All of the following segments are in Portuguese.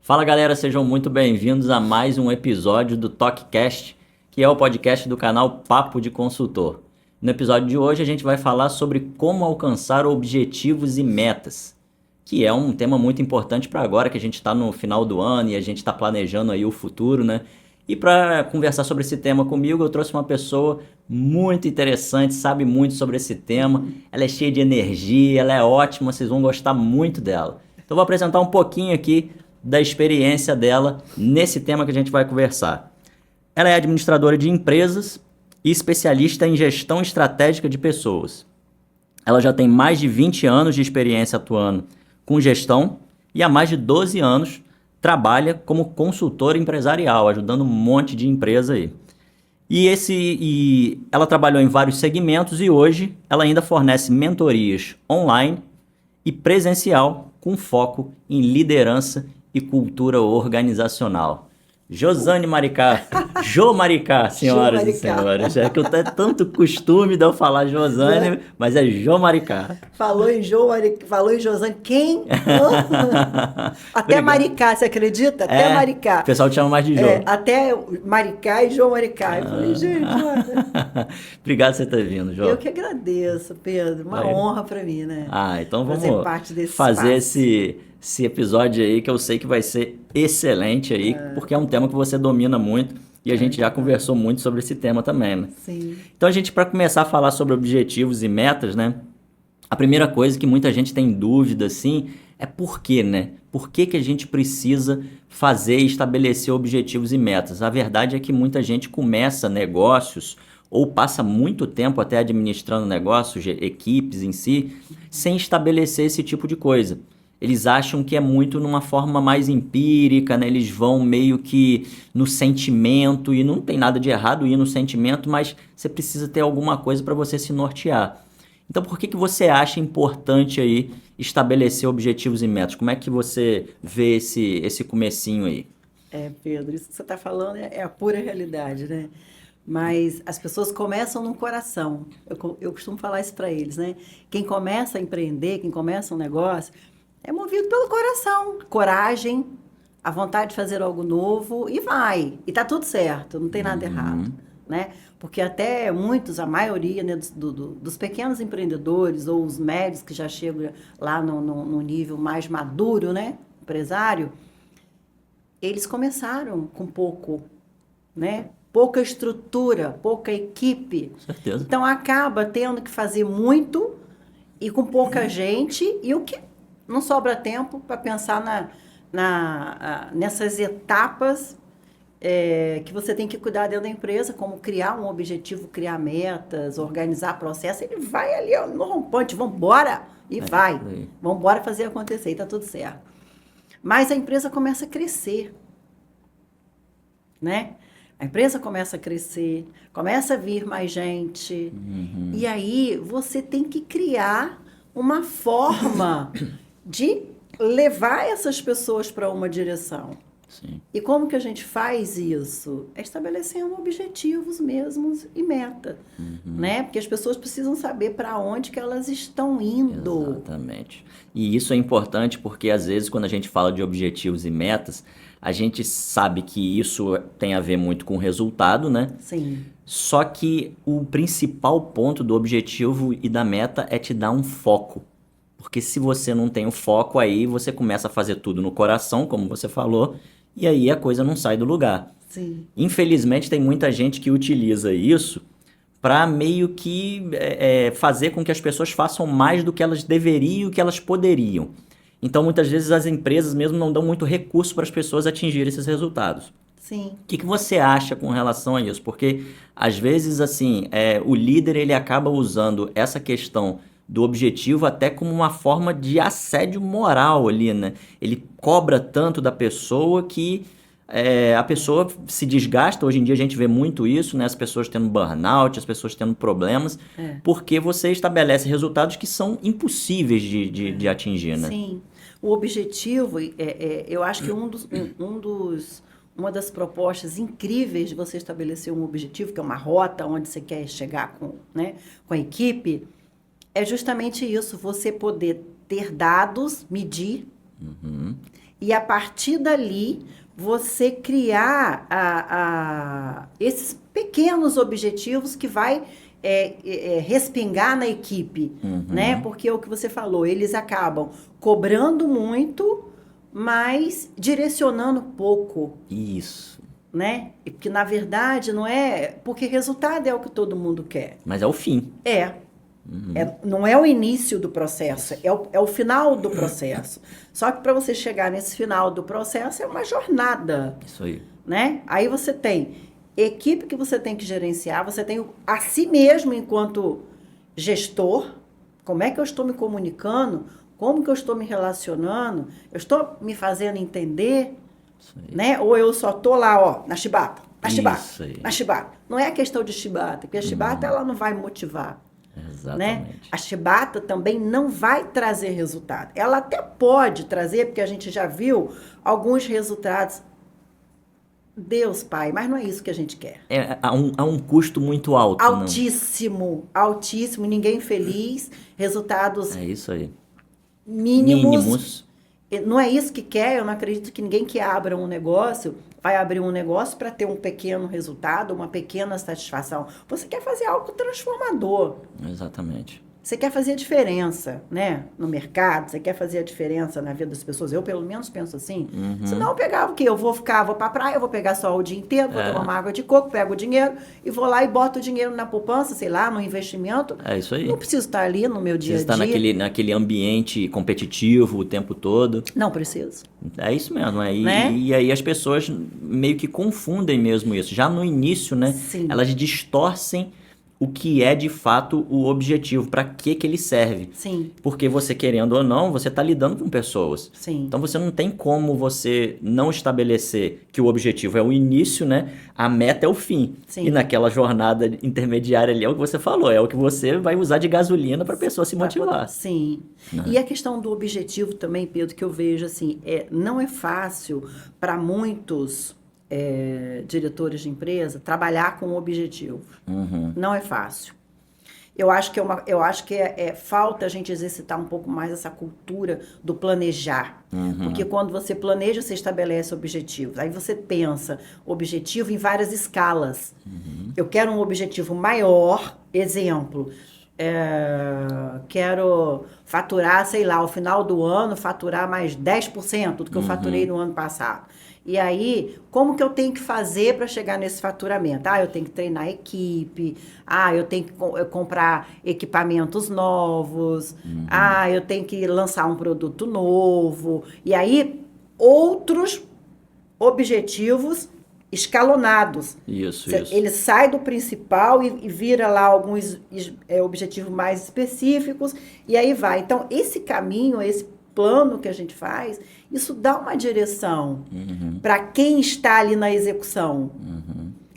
Fala galera, sejam muito bem-vindos a mais um episódio do TalkCast, que é o podcast do canal Papo de Consultor. No episódio de hoje a gente vai falar sobre como alcançar objetivos e metas, que é um tema muito importante para agora que a gente está no final do ano e a gente está planejando aí o futuro, né? E para conversar sobre esse tema comigo, eu trouxe uma pessoa muito interessante, sabe muito sobre esse tema. Ela é cheia de energia, ela é ótima, vocês vão gostar muito dela. Então vou apresentar um pouquinho aqui da experiência dela nesse tema que a gente vai conversar. Ela é administradora de empresas e especialista em gestão estratégica de pessoas. Ela já tem mais de 20 anos de experiência atuando com gestão e há mais de 12 anos trabalha como consultora empresarial, ajudando um monte de empresa aí. E ela trabalhou em vários segmentos e hoje ela ainda fornece mentorias online e presencial com foco em liderança e cultura organizacional. Josane Maricá, Jô Maricá, senhoras e senhores. É que eu tenho tanto costume de eu falar Josane, mas é Jô Maricá. Falou em Josane, quem? Até Maricá, você acredita? Até Maricá. O pessoal te chama mais de Jô. Até Maricá e Jô Maricá. Eu falei, gente, olha. Obrigado por você ter vindo, Jô. Eu que agradeço, Pedro. Uma honra para mim, né? Então vamos fazer parte desse fazer espaço. esse episódio aí que eu sei que vai ser excelente aí, porque é um tema que você domina muito e a gente já conversou muito sobre esse tema também, né? Sim. Então a gente, para começar a falar sobre objetivos e metas, né? A primeira coisa que muita gente tem dúvida, assim, é por quê, né? Por que a gente precisa fazer e estabelecer objetivos e metas? A verdade é que muita gente começa negócios ou passa muito tempo até administrando negócios, equipes em si, sem estabelecer esse tipo de coisa. Eles acham que é muito numa forma mais empírica, né? Eles vão meio que no sentimento, e não tem nada de errado ir no sentimento, mas você precisa ter alguma coisa para você se nortear. Então, por que você acha importante aí estabelecer objetivos e metas? Como é que você vê esse comecinho aí? Pedro, isso que você está falando é a pura realidade, né? Mas as pessoas começam no coração. Eu costumo falar isso para eles, né? Quem começa a empreender, quem começa um negócio, é movido pelo coração. Coragem, a vontade de fazer algo novo e vai. E tá tudo certo, não tem nada errado, né? Porque até muitos, a maioria, né, dos pequenos empreendedores ou os médios que já chegam lá no nível mais maduro, né, empresário, eles começaram com pouco, né? Pouca estrutura, pouca equipe. Certeza. Então, acaba tendo que fazer muito e com pouca gente, e o que não sobra tempo para pensar nessas etapas que você tem que cuidar dentro da empresa, como criar um objetivo, criar metas, organizar processo. Ele vai ali ó, no rompante, vamos embora, e vai. Vamos embora fazer acontecer, e está tudo certo. Mas a empresa começa a crescer, né? A empresa começa a crescer, começa a vir mais gente, e aí você tem que criar uma forma de levar essas pessoas para uma direção. Sim. E como que a gente faz isso? É estabelecendo objetivos mesmos e meta, né? Porque as pessoas precisam saber para onde que elas estão indo. Exatamente. E isso é importante porque, às vezes, quando a gente fala de objetivos e metas, a gente sabe que isso tem a ver muito com o resultado, né? Sim. Só que o principal ponto do objetivo e da meta é te dar um foco. Porque se você não tem o foco, aí você começa a fazer tudo no coração, como você falou, e aí a coisa não sai do lugar. Sim. Infelizmente, tem muita gente que utiliza isso para meio que fazer com que as pessoas façam mais do que elas deveriam e que elas poderiam. Então, muitas vezes, as empresas mesmo não dão muito recurso para as pessoas atingirem esses resultados. Sim. O que você acha com relação a isso? Porque, às vezes, assim, o líder ele acaba usando essa questão do objetivo até como uma forma de assédio moral ali, né? Ele cobra tanto da pessoa que a pessoa se desgasta. Hoje em dia a gente vê muito isso, né? As pessoas tendo burnout, as pessoas tendo problemas, porque você estabelece resultados que são impossíveis de atingir, né? Sim. O objetivo, eu acho que uma das propostas incríveis de você estabelecer um objetivo, que é uma rota onde você quer chegar com a equipe, é justamente isso, você poder ter dados, medir E a partir dali, você criar esses pequenos objetivos que vai respingar na equipe, né? Porque é o que você falou, eles acabam cobrando muito, mas direcionando pouco. Isso. Né? E porque, na verdade, não é... Porque resultado é o que todo mundo quer. Mas é o fim. Não é o início do processo, é o final do processo. Só que para você chegar nesse final do processo é uma jornada. Isso aí. Né? Aí você tem equipe que você tem que gerenciar, você tem a si mesmo enquanto gestor, como é que eu estou me comunicando, como que eu estou me relacionando, eu estou me fazendo entender, né? Ou eu só estou lá, ó, na chibata, na chibata. Não é questão de chibata, porque a chibata ela não vai motivar. Exatamente. Né? A chibata também não vai trazer resultado. Ela até pode trazer, porque a gente já viu alguns resultados. Deus, Pai, mas não é isso que a gente quer. Há um custo muito alto. Altíssimo, altíssimo, ninguém feliz, resultados é isso aí. Mínimos. Não é isso que quer, eu não acredito que ninguém que abra um negócio vai abrir um negócio para ter um pequeno resultado, uma pequena satisfação. Você quer fazer algo transformador. Exatamente. Você quer fazer a diferença, né? No mercado, você quer fazer a diferença na vida das pessoas. Eu, pelo menos, penso assim. Senão, eu pegava o quê? Vou pra praia, eu vou pegar só o dia inteiro, vou tomar uma água de coco, pego o dinheiro e vou lá e boto o dinheiro na poupança, sei lá, no investimento. É isso aí. Não preciso estar ali no meu dia a dia. Precisa estar naquele ambiente competitivo o tempo todo. Não preciso. É isso mesmo. Né? E aí as pessoas meio que confundem mesmo isso. Já no início, né? Sim. Elas distorcem o que é de fato o objetivo, para que ele serve. Sim. Porque você, querendo ou não, você está lidando com pessoas. Sim. Então você não tem como você não estabelecer que o objetivo é o início, né? A meta é o fim. Sim. E naquela jornada intermediária ali é o que você falou, é o que você vai usar de gasolina para a pessoa se motivar. Sim. E a questão do objetivo também, Pedro, que eu vejo assim, não é fácil para muitos diretores de empresa trabalhar com objetivo. Não é fácil. Eu acho que falta a gente exercitar um pouco mais essa cultura do planejar. Porque quando você planeja, você estabelece objetivos. Aí você pensa objetivo em várias escalas. Eu quero um objetivo maior, exemplo, quero faturar, sei lá, ao final do ano, faturar mais 10% do que eu faturei no ano passado. E aí, como que eu tenho que fazer para chegar nesse faturamento? Eu tenho que treinar a equipe, eu tenho que comprar equipamentos novos, eu tenho que lançar um produto novo. E aí, outros objetivos escalonados. Isso. Ele sai do principal e vira lá alguns objetivos mais específicos, e aí vai. Então, esse caminho, esse plano que a gente faz, isso dá uma direção para quem está ali na execução,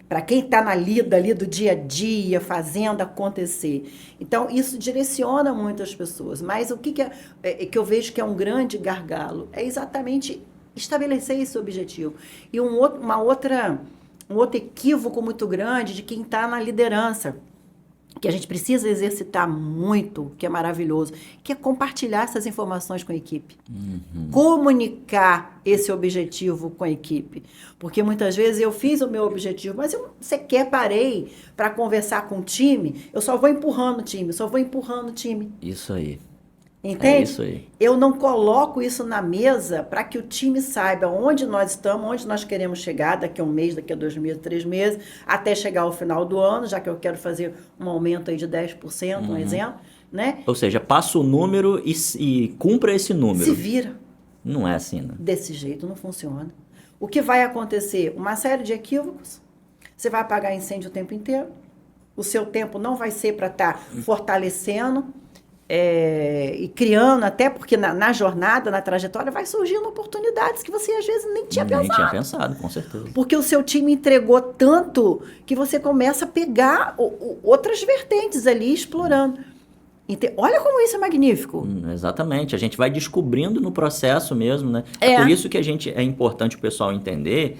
para quem está na lida ali do dia a dia, fazendo acontecer. Então, isso direciona muito as pessoas. Mas o que eu vejo que é um grande gargalo é exatamente estabelecer esse objetivo. E um outro equívoco muito grande de quem está na liderança, que a gente precisa exercitar muito, que é maravilhoso, que é compartilhar essas informações com a equipe. Comunicar esse objetivo com a equipe. Porque muitas vezes eu fiz o meu objetivo, mas eu sequer parei para conversar com o time, eu só vou empurrando o time, Isso aí. Entende? É isso aí. Eu não coloco isso na mesa para que o time saiba onde nós estamos, onde nós queremos chegar daqui a um mês, daqui a 2 meses, 3 meses, até chegar ao final do ano, já que eu quero fazer um aumento aí de 10%, um exemplo, né? Ou seja, passa o número e cumpra esse número. Se vira. Não é assim, né? Desse jeito não funciona. O que vai acontecer? Uma série de equívocos. Você vai apagar incêndio o tempo inteiro. O seu tempo não vai ser para estar fortalecendo e criando, até porque na jornada, na trajetória, vai surgindo oportunidades que você às vezes nem tinha pensado. Nem tinha pensado, com certeza. Porque o seu time entregou tanto que você começa a pegar outras vertentes ali, explorando. Olha como isso é magnífico. Exatamente. A gente vai descobrindo no processo mesmo, né? É por isso que é importante o pessoal entender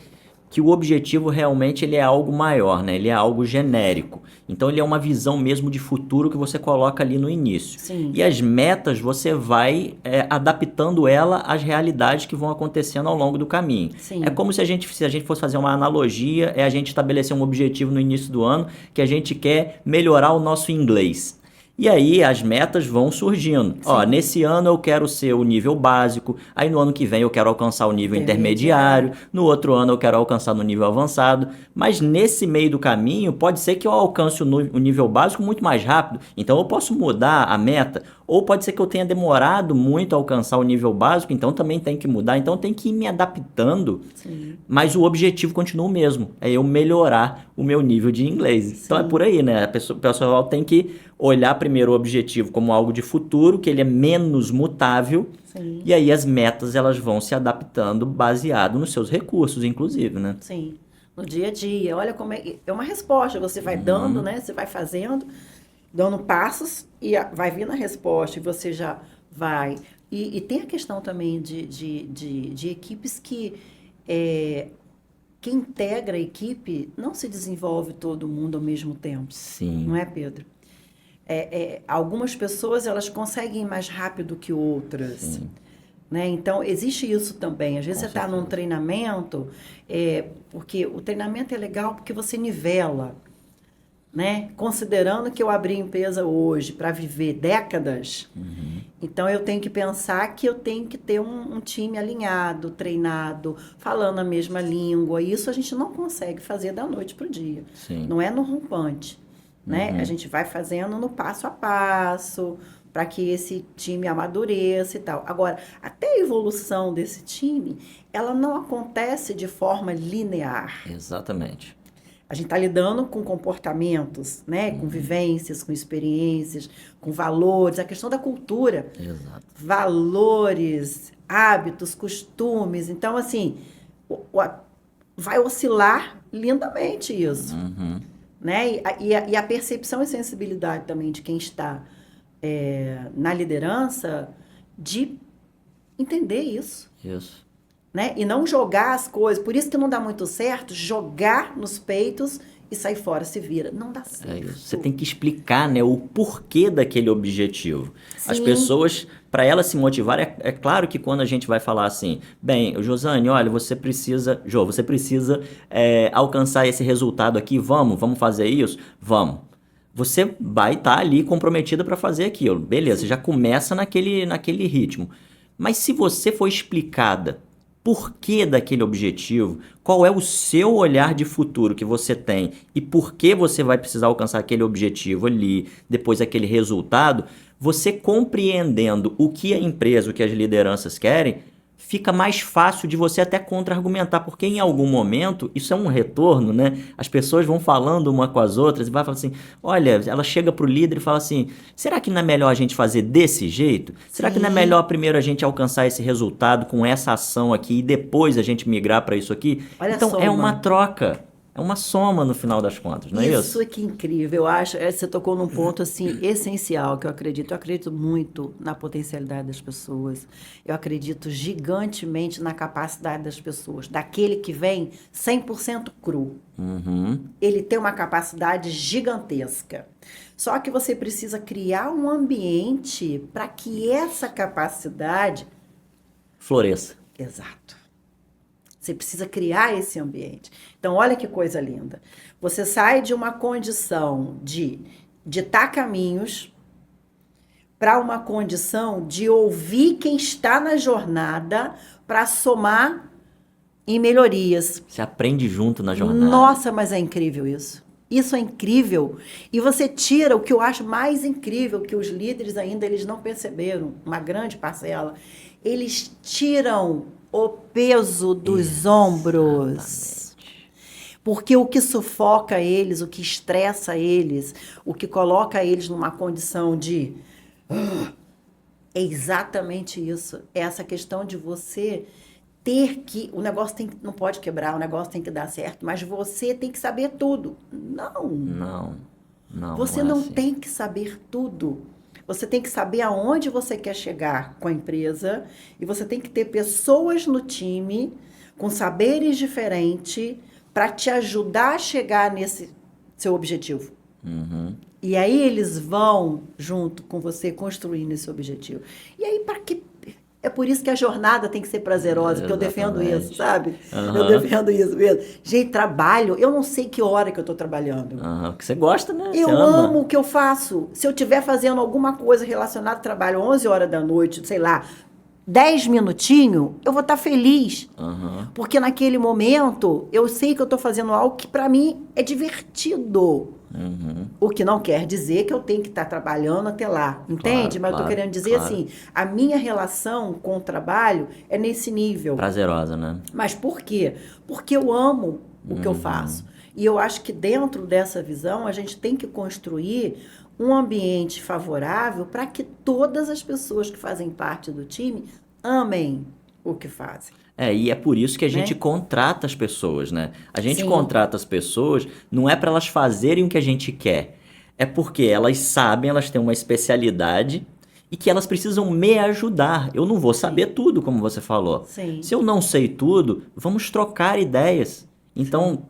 que o objetivo realmente ele é algo maior, né? Ele é algo genérico. Então ele é uma visão mesmo de futuro que você coloca ali no início. Sim. E as metas você vai adaptando ela às realidades que vão acontecendo ao longo do caminho. Sim. É como se a gente fosse fazer uma analogia, a gente estabelecer um objetivo no início do ano que a gente quer melhorar o nosso inglês. E aí as metas vão surgindo. Ó, nesse ano eu quero ser o nível básico, aí no ano que vem eu quero alcançar o nível intermediário, no outro ano eu quero alcançar no nível avançado, mas nesse meio do caminho pode ser que eu alcance o nível básico muito mais rápido, então eu posso mudar a meta, ou pode ser que eu tenha demorado muito a alcançar o nível básico, então também tem que mudar, então tem que ir me adaptando, mas o objetivo continua o mesmo, é eu melhorar o meu nível de inglês. Então é por aí, né? O pessoal tem que olhar primeiro o objetivo como algo de futuro, que ele é menos mutável, e aí as metas elas vão se adaptando baseado nos seus recursos, inclusive, né? Sim, no dia a dia. Olha como é uma resposta, você vai dando, né? Você vai fazendo, dando passos e vai vindo a resposta e você já vai. E tem a questão também de equipes que quem integra a equipe não se desenvolve todo mundo ao mesmo tempo. Sim. Não é, Pedro? Algumas pessoas elas conseguem ir mais rápido que outras. Né? Então, existe isso também. Às vezes você está num treinamento, porque o treinamento é legal porque você nivela. Né? Considerando que eu abri empresa hoje para viver décadas, então eu tenho que pensar que eu tenho que ter um time alinhado, treinado, falando a mesma língua. Isso a gente não consegue fazer da noite para o dia. Sim. Não é no rompante. Né? A gente vai fazendo no passo a passo para que esse time amadureça e tal. Agora, até a evolução desse time, ela não acontece de forma linear. Exatamente. A gente está lidando com comportamentos, né? Com vivências, com experiências, com valores, a questão da cultura. Exato. Valores, hábitos, costumes. Então, assim, vai oscilar lindamente isso. Né? E a percepção e sensibilidade também de quem está na liderança de entender isso. Isso. Né? E não jogar as coisas. Por isso que não dá muito certo jogar nos peitos e sair fora, se vira. Não dá certo. É isso. Você tem que explicar, né, o porquê daquele objetivo. Sim. As pessoas, para elas se motivar, é claro que quando a gente vai falar assim, bem, Josane, olha, você precisa alcançar esse resultado aqui, vamos fazer isso? Vamos. Você vai estar ali comprometida para fazer aquilo. Beleza, já começa naquele ritmo. Mas se você for explicada por que daquele objetivo, qual é o seu olhar de futuro que você tem e por que você vai precisar alcançar aquele objetivo ali, depois aquele resultado, você compreendendo o que a empresa, o que as lideranças querem, fica mais fácil de você até contra-argumentar, porque em algum momento, isso é um retorno, né? As pessoas vão falando uma com as outras e vai falar assim, olha, ela chega pro líder e fala assim, será que não é melhor a gente fazer desse jeito? Será que não é melhor primeiro a gente alcançar esse resultado com essa ação aqui e depois a gente migrar para isso aqui? Olha então só, é uma troca. É uma soma no final das contas, não é isso? Isso é que incrível. Eu acho, você tocou num ponto assim essencial que eu acredito. Eu acredito muito na potencialidade das pessoas. Eu acredito gigantemente na capacidade das pessoas. Daquele que vem 100% cru. Ele tem uma capacidade gigantesca. Só que você precisa criar um ambiente para que essa capacidade floresça. Exato. Você precisa criar esse ambiente. Então, olha que coisa linda. Você sai de uma condição de ditar caminhos para uma condição de ouvir quem está na jornada para somar em melhorias. Você aprende junto na jornada. Nossa, mas é incrível isso. Isso é incrível. E você tira o que eu acho mais incrível, que os líderes ainda eles não perceberam, uma grande parcela. Eles tiram o peso dos ombros. Porque o que sufoca eles, o que estressa eles, o que coloca eles numa condição de... é exatamente isso. É essa questão de você ter que... O negócio não pode quebrar, o negócio tem que dar certo, mas você tem que saber tudo. Não. Você não assim. tem que saber tudo. Você tem que saber aonde você quer chegar com a empresa e você tem que ter pessoas no time com saberes diferentes para te ajudar a chegar nesse seu objetivo. E aí eles vão junto com você construindo esse objetivo. E aí para que é por isso que a jornada tem que ser prazerosa, porque eu defendo isso, sabe? Eu defendo isso mesmo. Gente, trabalho, eu não sei que hora que eu estou trabalhando. Porque você gosta, né? Eu amo o que eu faço. Se eu estiver fazendo alguma coisa relacionada ao trabalho 11 horas da noite, sei lá, 10 minutinhos, eu vou estar feliz. Porque naquele momento, eu sei que eu estou fazendo algo que para mim é divertido. O que não quer dizer que eu tenho que estar trabalhando até lá, entende? Mas eu estou querendo dizer assim, a minha relação com o trabalho é nesse nível. Prazerosa, né? Mas por quê? Porque eu amo o que eu faço. E eu acho que dentro dessa visão, a gente tem que construir um ambiente favorável para que todas as pessoas que fazem parte do time amem o que fazem. E é por isso que a gente contrata as pessoas, né? A gente contrata as pessoas, não é para elas fazerem o que a gente quer. É porque elas sabem, elas têm uma especialidade e que elas precisam me ajudar. Eu não vou saber tudo, como você falou. Se eu não sei tudo, vamos trocar ideias. Então,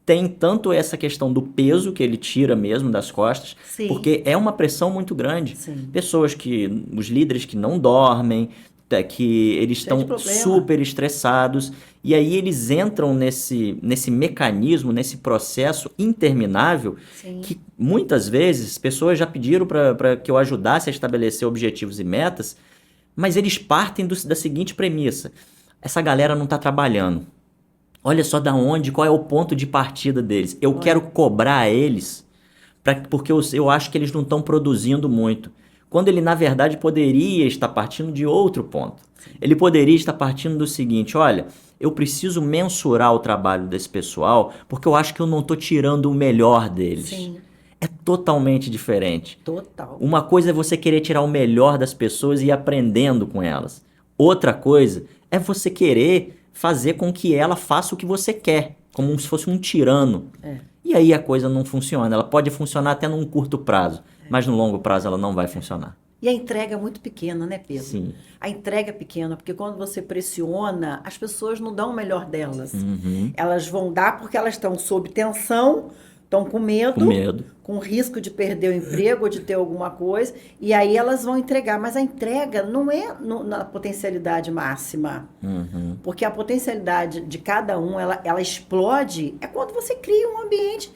tem tanto essa questão do peso que ele tira mesmo das costas, porque é uma pressão muito grande. Pessoas os líderes que não dormem, que eles estão super estressados, e aí eles entram nesse mecanismo, nesse processo interminável, que muitas vezes pessoas já pediram para que eu ajudasse a estabelecer objetivos e metas, mas eles partem da seguinte premissa: essa galera não está trabalhando. Olha só qual é o ponto de partida deles. Eu quero cobrar eles, porque eu acho que eles não estão produzindo muito. Quando ele, na verdade, poderia estar partindo de outro ponto. Ele poderia estar partindo do seguinte: olha, eu preciso mensurar o trabalho desse pessoal, porque eu acho que eu não estou tirando o melhor deles. É totalmente diferente. Uma coisa é você querer tirar o melhor das pessoas e ir aprendendo com elas. Outra coisa é você querer fazer com que ela faça o que você quer, como se fosse um tirano. E aí a coisa não funciona. Ela pode funcionar até num curto prazo, mas no longo prazo ela não vai funcionar. E a entrega é muito pequena, né, Pedro? A entrega é pequena, porque quando você pressiona, as pessoas não dão o melhor delas. Elas vão dar porque elas estão sob tensão, estão com medo, com risco de perder o emprego ou de ter alguma coisa, e aí elas vão entregar. Mas a entrega não é na potencialidade máxima, porque a potencialidade de cada um, ela explode, é quando você cria um ambiente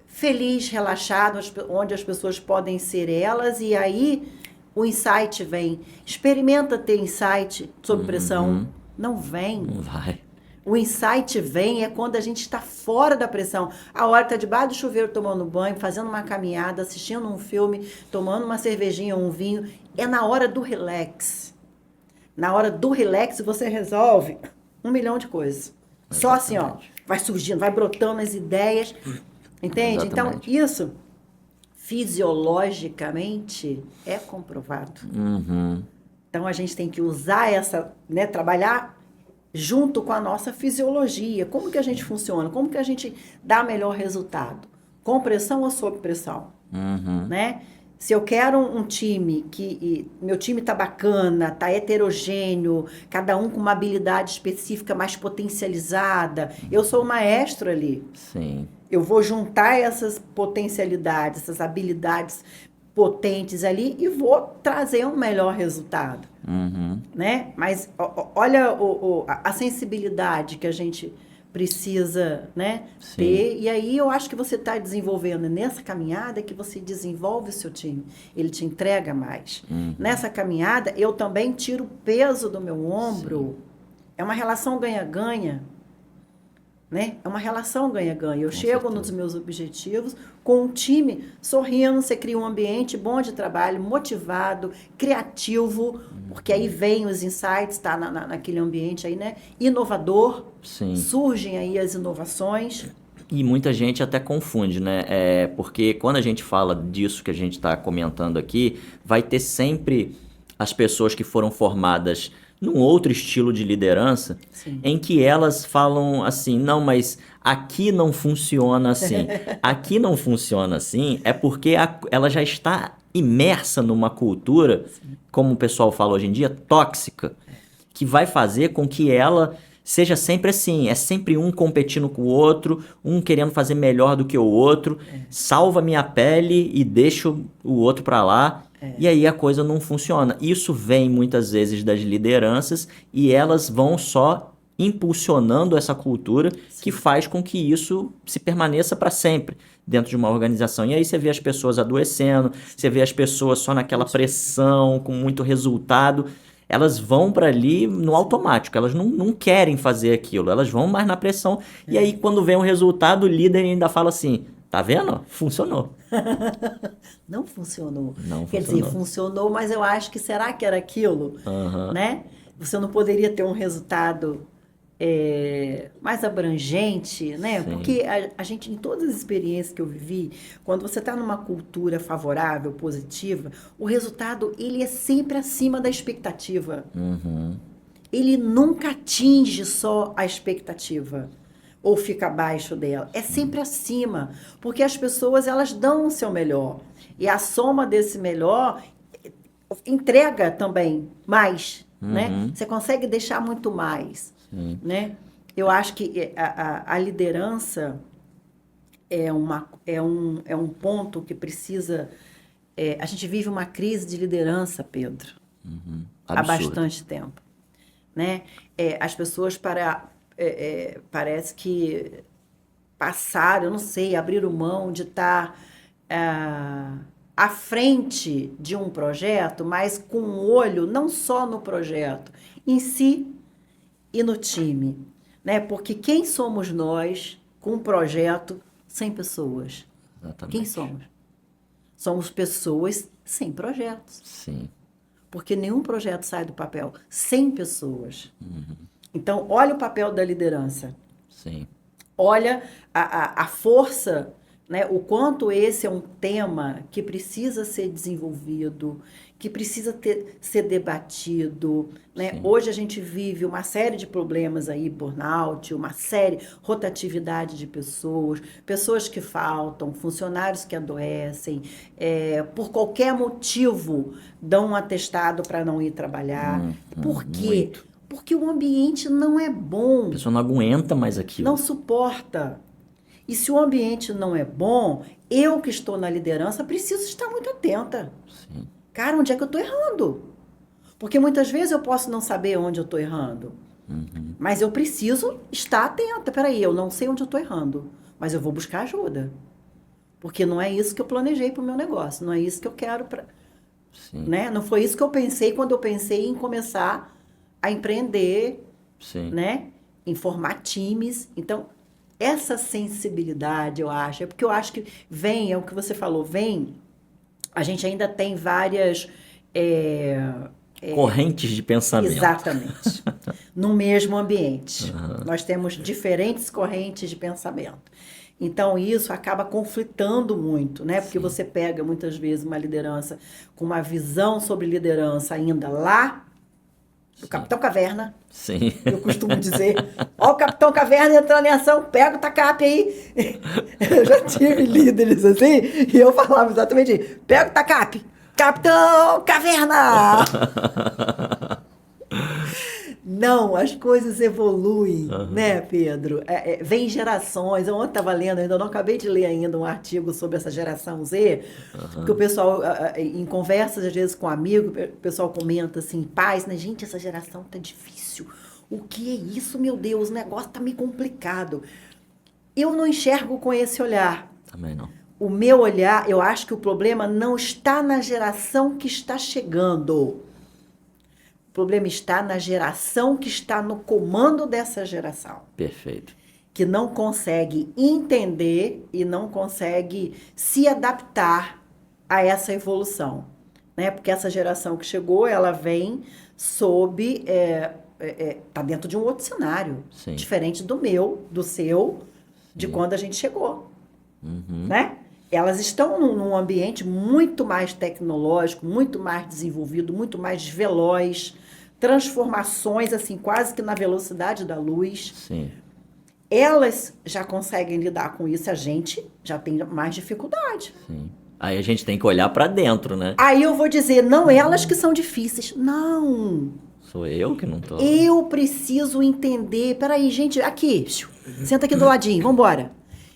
feliz, relaxado, onde as pessoas podem ser elas, e aí o insight vem. Experimenta ter insight sob pressão. Não vem. Não vai. O insight vem quando a gente está fora da pressão. A hora está debaixo do chuveiro tomando banho, fazendo uma caminhada, assistindo um filme, tomando uma cervejinha ou um vinho. É na hora do relax. Na hora do relax você resolve 1 milhão de coisas. Só assim, ó, vai surgindo, vai brotando as ideias. Entende? Então, isso fisiologicamente é comprovado. Então, a gente tem que usar trabalhar junto com a nossa fisiologia. Como que a gente funciona? Como que a gente dá melhor resultado? Com pressão ou sob pressão? Né? Se eu quero um time meu time tá bacana, tá heterogêneo, cada um com uma habilidade específica mais potencializada, eu sou o maestro ali. Eu vou juntar essas potencialidades, essas habilidades potentes ali e vou trazer um melhor resultado. Né? Mas olha a sensibilidade que a gente precisa, né, ter. E aí eu acho que você está desenvolvendo nessa caminhada que você desenvolve o seu time. Ele te entrega mais. Nessa caminhada, eu também tiro o peso do meu ombro. É uma relação ganha-ganha. Né? É uma relação ganha-ganha. Eu chego nos meus objetivos com um time sorrindo, você cria um ambiente bom de trabalho, motivado, criativo, porque aí vem os insights, tá naquele ambiente aí, né? Inovador, surgem aí as inovações. E muita gente até confunde, né? Porque quando a gente fala disso que a gente está comentando aqui, vai ter sempre as pessoas que foram formadas num outro estilo de liderança, em que elas falam assim, não, mas aqui não funciona assim. Aqui não funciona assim é porque ela já está imersa numa cultura, como o pessoal fala hoje em dia, tóxica, que vai fazer com que ela seja sempre assim, é sempre um competindo com o outro, um querendo fazer melhor do que o outro, salva minha pele e deixa o outro para lá, e aí a coisa não funciona. Isso vem muitas vezes das lideranças e elas vão só impulsionando essa cultura que faz com que isso se permaneça para sempre dentro de uma organização. E aí você vê as pessoas adoecendo, você vê as pessoas só naquela pressão, com muito resultado. Elas vão para ali no automático, elas não querem fazer aquilo, elas vão mais na pressão. E aí, quando vem um resultado, o líder ainda fala assim: tá vendo? Funcionou. Não funcionou. Não Quer funcionou. dizer, funcionou, mas eu acho que será que era aquilo? Aham. Né? Você não poderia ter um resultado mais abrangente, né? Sim. Porque a gente, em todas as experiências que eu vivi, quando você está numa cultura favorável, positiva, o resultado ele é sempre acima da expectativa. Uhum. Ele nunca atinge só a expectativa ou fica abaixo dela. É sempre acima, porque as pessoas elas dão o seu melhor. E a soma desse melhor entrega também mais, né? Você consegue deixar muito mais, né? Eu acho que a liderança é um ponto que precisa... a gente vive uma crise de liderança, Pedro, há Absurdo. bastante tempo, né? As pessoas parece que passaram, eu não sei, abriram mão de estar à frente de um projeto, mas com um olho não só no projeto em si e no time, né? Porque quem somos nós com um projeto sem pessoas? Exatamente. Quem somos? Somos pessoas sem projetos. Sim. Porque nenhum projeto sai do papel sem pessoas. Então, olha o papel da liderança. Sim. Olha a força, né? O quanto esse é um tema que precisa ser desenvolvido, que precisa ser debatido, né? Hoje a gente vive uma série de problemas aí, burnout, uma série, rotatividade de pessoas, pessoas que faltam, funcionários que adoecem, por qualquer motivo dão um atestado para não ir trabalhar. Por quê? Muito. Porque o ambiente não é bom. A pessoa não aguenta mais aquilo. Não suporta. E se o ambiente não é bom, eu que estou na liderança preciso estar muito atenta. Sim. Cara, onde é que eu estou errando? Porque muitas vezes eu posso não saber onde eu estou errando. Mas eu preciso estar atenta. Peraí, eu não sei onde eu estou errando, mas eu vou buscar ajuda. Porque não é isso que eu planejei para o meu negócio, não é isso que eu quero para... Né? Não foi isso que eu pensei quando eu pensei em começar a empreender, Sim. né? Em formar times. Então, essa sensibilidade, eu acho, é porque eu acho que vem, é o que você falou, a gente ainda tem várias... Correntes de pensamento. Exatamente. No mesmo ambiente. Nós temos diferentes correntes de pensamento. Então, isso acaba conflitando muito, né? Porque você pega, muitas vezes, uma liderança com uma visão sobre liderança ainda lá do Capitão Caverna. Sim. Eu costumo dizer, ó o Capitão Caverna entrando em ação, pega o tacape aí. Eu já tive líderes assim, e eu falava exatamente isso. Pega o tacape, Capitão Caverna! Não, as coisas evoluem, né, Pedro? Vem gerações. Eu ontem estava lendo, ainda não acabei de ler ainda um artigo sobre essa geração Z, que o pessoal, em conversas, às vezes, com amigos, o pessoal comenta assim, pais, né? Gente, essa geração tá difícil. O que é isso, meu Deus? O negócio tá meio complicado. Eu não enxergo com esse olhar. Também não. O meu olhar, eu acho que o problema não está na geração que está chegando. O problema está na geração que está no comando dessa geração. Perfeito. Que não consegue entender e não consegue se adaptar a essa evolução. Né? Porque essa geração que chegou, ela vem sob... tá dentro de um outro cenário. Sim. Diferente do meu, do seu, de quando a gente chegou. Né? Elas estão num ambiente muito mais tecnológico, muito mais desenvolvido, muito mais veloz, transformações assim quase que na velocidade da luz. Sim. Elas já conseguem lidar com isso, a gente já tem mais dificuldade. Sim. Aí a gente tem que olhar para dentro, né? Aí eu vou dizer, não elas que são difíceis. Não. Sou eu que não tô. Eu preciso entender. Peraí, gente, aqui. Senta aqui do ladinho, vambora.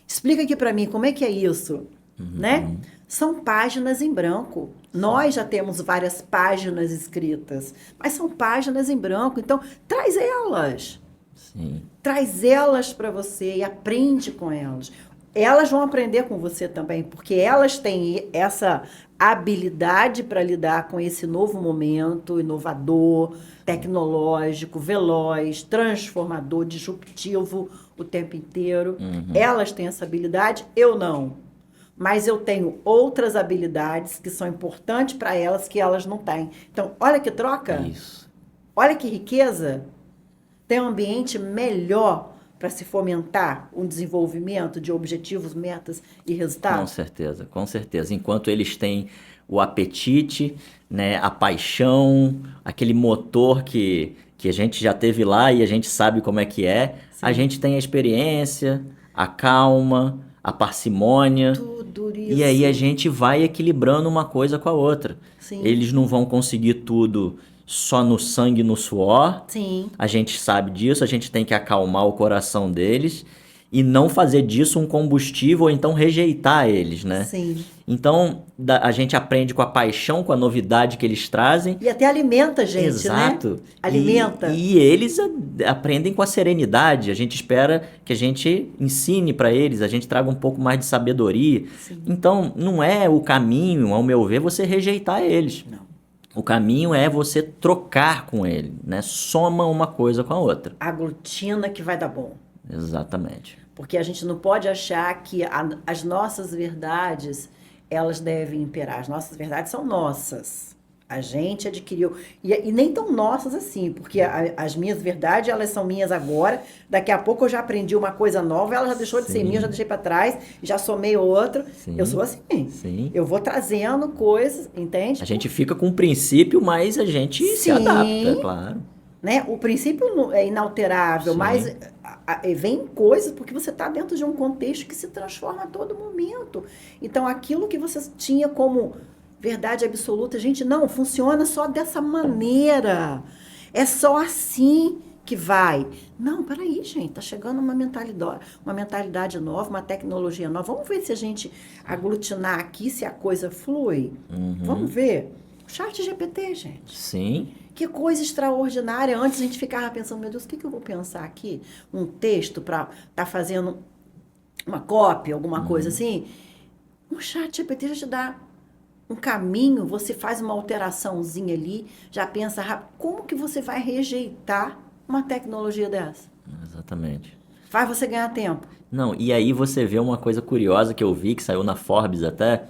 Explica aqui pra mim como é que é isso, né? São páginas em branco. Nós já temos várias páginas escritas, mas são páginas em branco. Então, traz elas. Sim. Traz elas para você e aprende com elas. Elas vão aprender com você também, porque elas têm essa habilidade para lidar com esse novo momento inovador, tecnológico, veloz, transformador, disruptivo o tempo inteiro. Elas têm essa habilidade, eu não. Mas eu tenho outras habilidades que são importantes para elas que elas não têm. Então, olha que troca. Isso. Olha que riqueza. Tem um ambiente melhor para se fomentar um desenvolvimento de objetivos, metas e Com resultados? certeza, com certeza. Enquanto eles têm o apetite, né, a paixão, aquele motor que a gente já teve lá e a gente sabe como é que é, a gente tem a experiência, a calma, a parcimônia. Tudo isso. E aí a gente vai equilibrando uma coisa com a outra. Sim. Eles não vão conseguir tudo só no sangue e no suor. Sim. A gente sabe disso, a gente tem que acalmar o coração deles e não fazer disso um combustível ou então rejeitar eles, né? Sim. Então, a gente aprende com a paixão, com a novidade que eles trazem. E até alimenta a gente, Exato. né? Alimenta. E eles aprendem com a serenidade. A gente espera que a gente ensine para eles, a gente traga um pouco mais de sabedoria. Sim. Então, não é o caminho, ao meu ver, você rejeitar eles. Não. O caminho é você trocar com ele, né? Soma uma coisa com a outra. Aglutina que vai dar bom. Exatamente. Porque a gente não pode achar que as nossas verdades, elas devem imperar. As nossas verdades são nossas. A gente adquiriu. E nem tão nossas assim, porque as minhas verdades, elas são minhas agora. Daqui a pouco eu já aprendi uma coisa nova, ela já deixou de ser Sim. minha, eu já deixei para trás, já somei outra. Sim. Eu sou assim. Sim. Eu vou trazendo coisas, entende? A gente fica com o princípio, mas a gente se Sim. adapta, claro. Né? O princípio é inalterável, Sim. mas vem coisas porque você está dentro de um contexto que se transforma a todo momento. Então, aquilo que você tinha como verdade absoluta, gente, não, funciona só dessa maneira. É só assim que vai. Não, peraí, gente, tá chegando uma mentalidade nova, uma tecnologia nova. Vamos ver se a gente aglutinar aqui, se a coisa flui. Vamos ver. Chat GPT, gente. Sim. Que coisa extraordinária. Antes a gente ficava pensando, meu Deus, o que eu vou pensar aqui? Um texto para estar fazendo uma cópia, alguma coisa assim. Um chat GPT já te dá um caminho, você faz uma alteraçãozinha ali, já pensa rápido. Como que você vai rejeitar uma tecnologia dessa? Exatamente. Faz você ganhar tempo. Não, e aí você vê uma coisa curiosa que eu vi, que saiu na Forbes até,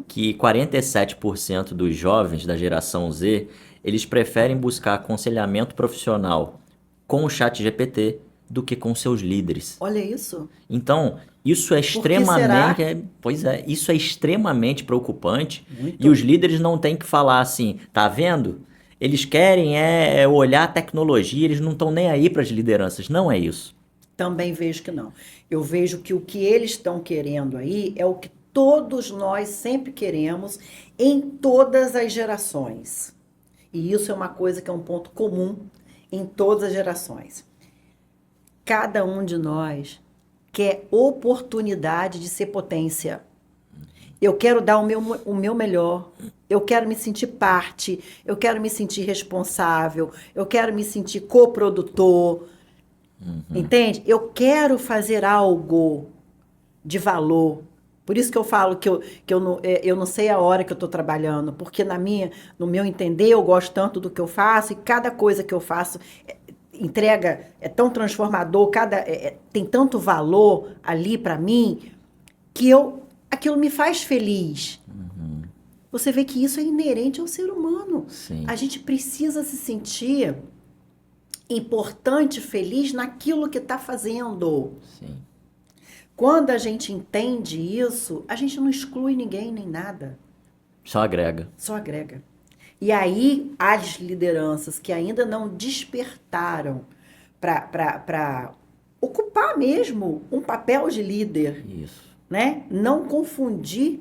que 47% dos jovens da geração Z, eles preferem buscar aconselhamento profissional com o chat GPT do que com seus líderes. Olha isso. Então, isso é extremamente, pois é, isso é extremamente preocupante. Muito. E os líderes não têm que falar assim, tá vendo? Eles querem olhar a tecnologia, eles não estão nem aí para as lideranças. Não é isso. Também vejo que não. Eu vejo que o que eles estão querendo aí é o que todos nós sempre queremos em todas as gerações. E isso é uma coisa que é um ponto comum em todas as gerações. Cada um de nós quer oportunidade de ser potência. Eu quero dar o meu melhor, eu quero me sentir parte, eu quero me sentir responsável, eu quero me sentir coprodutor. Entende? Eu quero fazer algo de valor. Por isso que eu falo que eu não sei a hora que eu estou trabalhando, porque no meu entender, eu gosto tanto do que eu faço, e cada coisa que eu faço entrega, é tão transformador, tem tanto valor ali para mim, que aquilo me faz feliz. Você vê que isso é inerente ao ser humano. Sim. A gente precisa se sentir importante, feliz naquilo que está fazendo. Sim. Quando a gente entende isso, a gente não exclui ninguém nem nada. Só agrega. Só agrega. E aí, as lideranças que ainda não despertaram para ocupar mesmo um papel de líder, Isso. né? Não confundir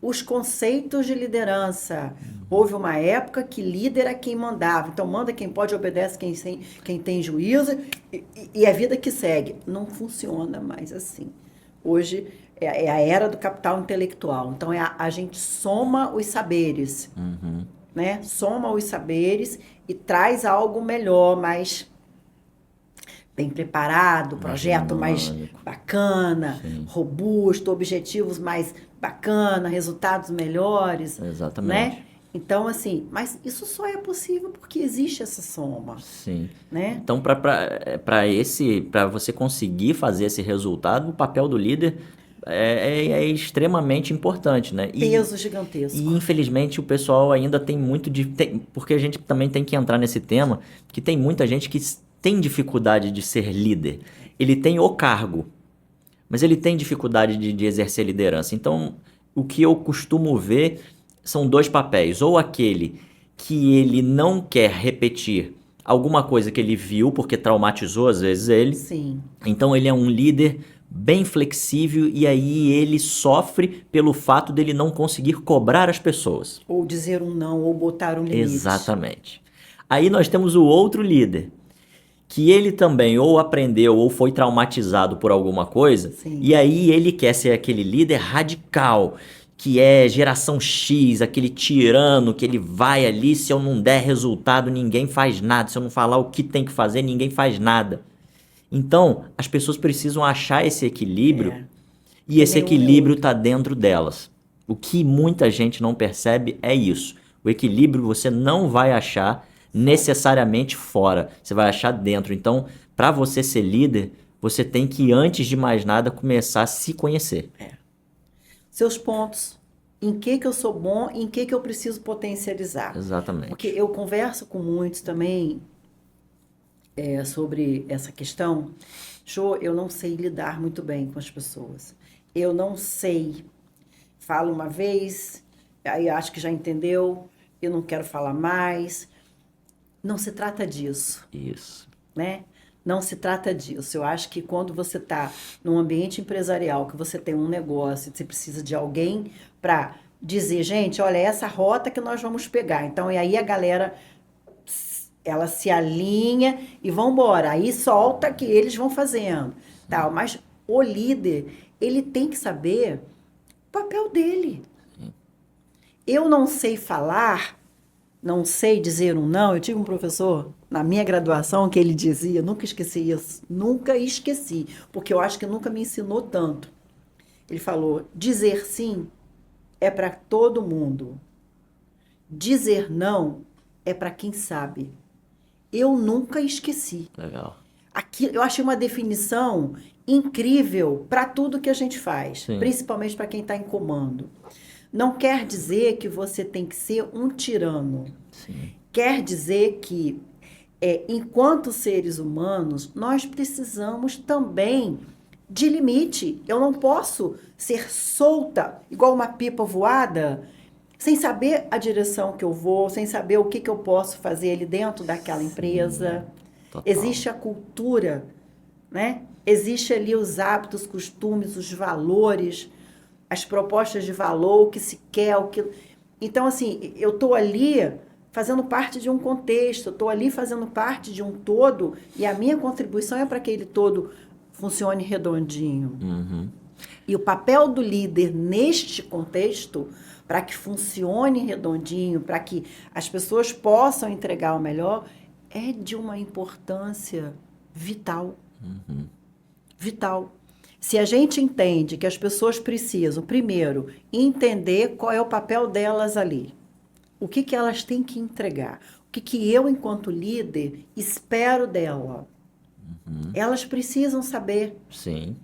os conceitos de liderança. Houve uma época que líder é quem mandava. Então, manda quem pode, obedece quem tem juízo e a vida que segue. Não funciona mais assim. Hoje é a era do capital intelectual. Então, a gente soma os saberes, né? Soma os saberes e traz algo melhor, mais bem preparado, projeto mais bacana, Sim. robusto, objetivos mais bacana, resultados melhores, Exatamente. né? Então, assim, mas isso só é possível porque existe essa soma, Sim. né? Então, para você conseguir fazer esse resultado, o papel do líder é extremamente importante, né? Peso E gigantesco. infelizmente o pessoal ainda tem muito porque a gente também tem que entrar nesse tema, que tem muita gente que tem dificuldade de ser líder. Ele tem o cargo, mas ele tem dificuldade de exercer liderança. Então, o que eu costumo ver são dois papéis. Ou aquele que ele não quer repetir alguma coisa que ele viu, porque traumatizou às vezes ele. Sim. Então, ele é um líder bem flexível e aí ele sofre pelo fato dele não conseguir cobrar as pessoas. Ou dizer um não, ou botar um limite. Exatamente. Aí nós temos o outro líder, que ele também ou aprendeu ou foi traumatizado por alguma coisa, Sim. e aí ele quer ser aquele líder radical, que é geração X, aquele tirano que ele vai ali, se eu não der resultado, ninguém faz nada, se eu não falar o que tem que fazer, ninguém faz nada. Então, as pessoas precisam achar esse equilíbrio, É. e esse nenhum nem equilíbrio outro. está dentro delas. O que muita gente não percebe é isso. O equilíbrio você não vai achar necessariamente fora, você vai achar dentro. Então, para você ser líder, você tem que, antes de mais nada, começar a se conhecer. Seus pontos. Em que eu sou bom, em que eu preciso potencializar. Exatamente. Porque eu converso com muitos também sobre essa questão. Jô, eu não sei lidar muito bem com as pessoas. Eu não sei. Falo uma vez, aí acho que já entendeu, eu não quero falar mais. Não se trata disso, Isso. né? Não se trata disso. Eu acho que quando você está num ambiente empresarial, que você tem um negócio, você precisa de alguém para dizer, gente, olha, é essa rota que nós vamos pegar. Então, e aí a galera, ela se alinha e vão embora. Aí solta que eles vão fazendo, tal. Mas o líder, ele tem que saber o papel dele. Eu não sei falar, não sei dizer um não. Eu tive um professor na minha graduação que ele dizia, nunca esqueci isso, nunca esqueci, porque eu acho que nunca me ensinou tanto. Ele falou, dizer sim é para todo mundo. Dizer não é para quem sabe. Eu nunca esqueci. Legal. Aqui, eu achei uma definição incrível para tudo que a gente faz, Sim. principalmente para quem está em comando. Não quer dizer que você tem que ser um tirano. Sim. Quer dizer que, enquanto seres humanos, nós precisamos também de limite. Eu não posso ser solta, igual uma pipa voada, sem saber a direção que eu vou, sem saber o que eu posso fazer ali dentro daquela empresa. Total. Existe a cultura, né? Existe ali os hábitos, costumes, os valores, as propostas de valor, o que se quer, o que... Então, assim, eu estou ali fazendo parte de um contexto, eu estou ali fazendo parte de um todo e a minha contribuição é para que aquele todo funcione redondinho. Uhum. E o papel do líder neste contexto, para que funcione redondinho, para que as pessoas possam entregar o melhor, é de uma importância vital. Uhum. Vital. Se a gente entende que as pessoas precisam, primeiro, entender qual é o papel delas ali, o que elas têm que entregar, o que eu, enquanto líder, espero dela. Elas precisam saber, Sim.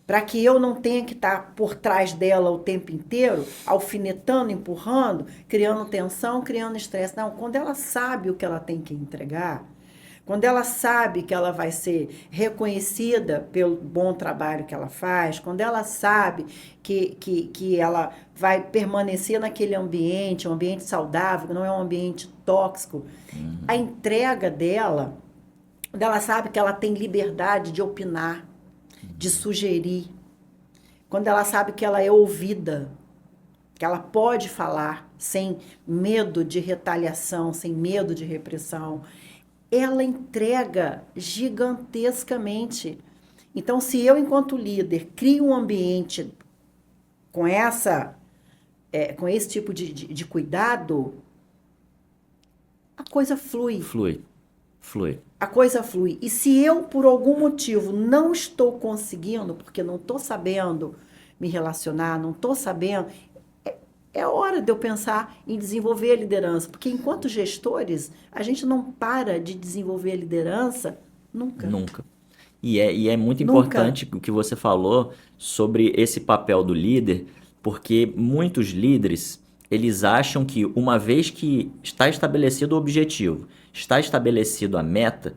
para que eu não tenha que estar por trás dela o tempo inteiro, alfinetando, empurrando, criando tensão, criando estresse. Não, quando ela sabe o que ela tem que entregar, quando ela sabe que ela vai ser reconhecida pelo bom trabalho que ela faz, quando ela sabe que ela vai permanecer naquele ambiente, um ambiente saudável, que não é um ambiente tóxico, a entrega dela, quando ela sabe que ela tem liberdade de opinar, de sugerir, quando ela sabe que ela é ouvida, que ela pode falar sem medo de retaliação, sem medo de repressão, ela entrega gigantescamente. Então, se eu, enquanto líder, crio um ambiente com com esse tipo de cuidado, a coisa flui. Flui. A coisa flui. E se eu, por algum motivo, não estou conseguindo, porque não estou sabendo me relacionar, não estou sabendo, é hora de eu pensar em desenvolver a liderança. Porque enquanto gestores, a gente não para de desenvolver a liderança nunca. Nunca. E é muito Nunca. importante o que você falou sobre esse papel do líder, porque muitos líderes, eles acham que uma vez que está estabelecido o objetivo, está estabelecido a meta,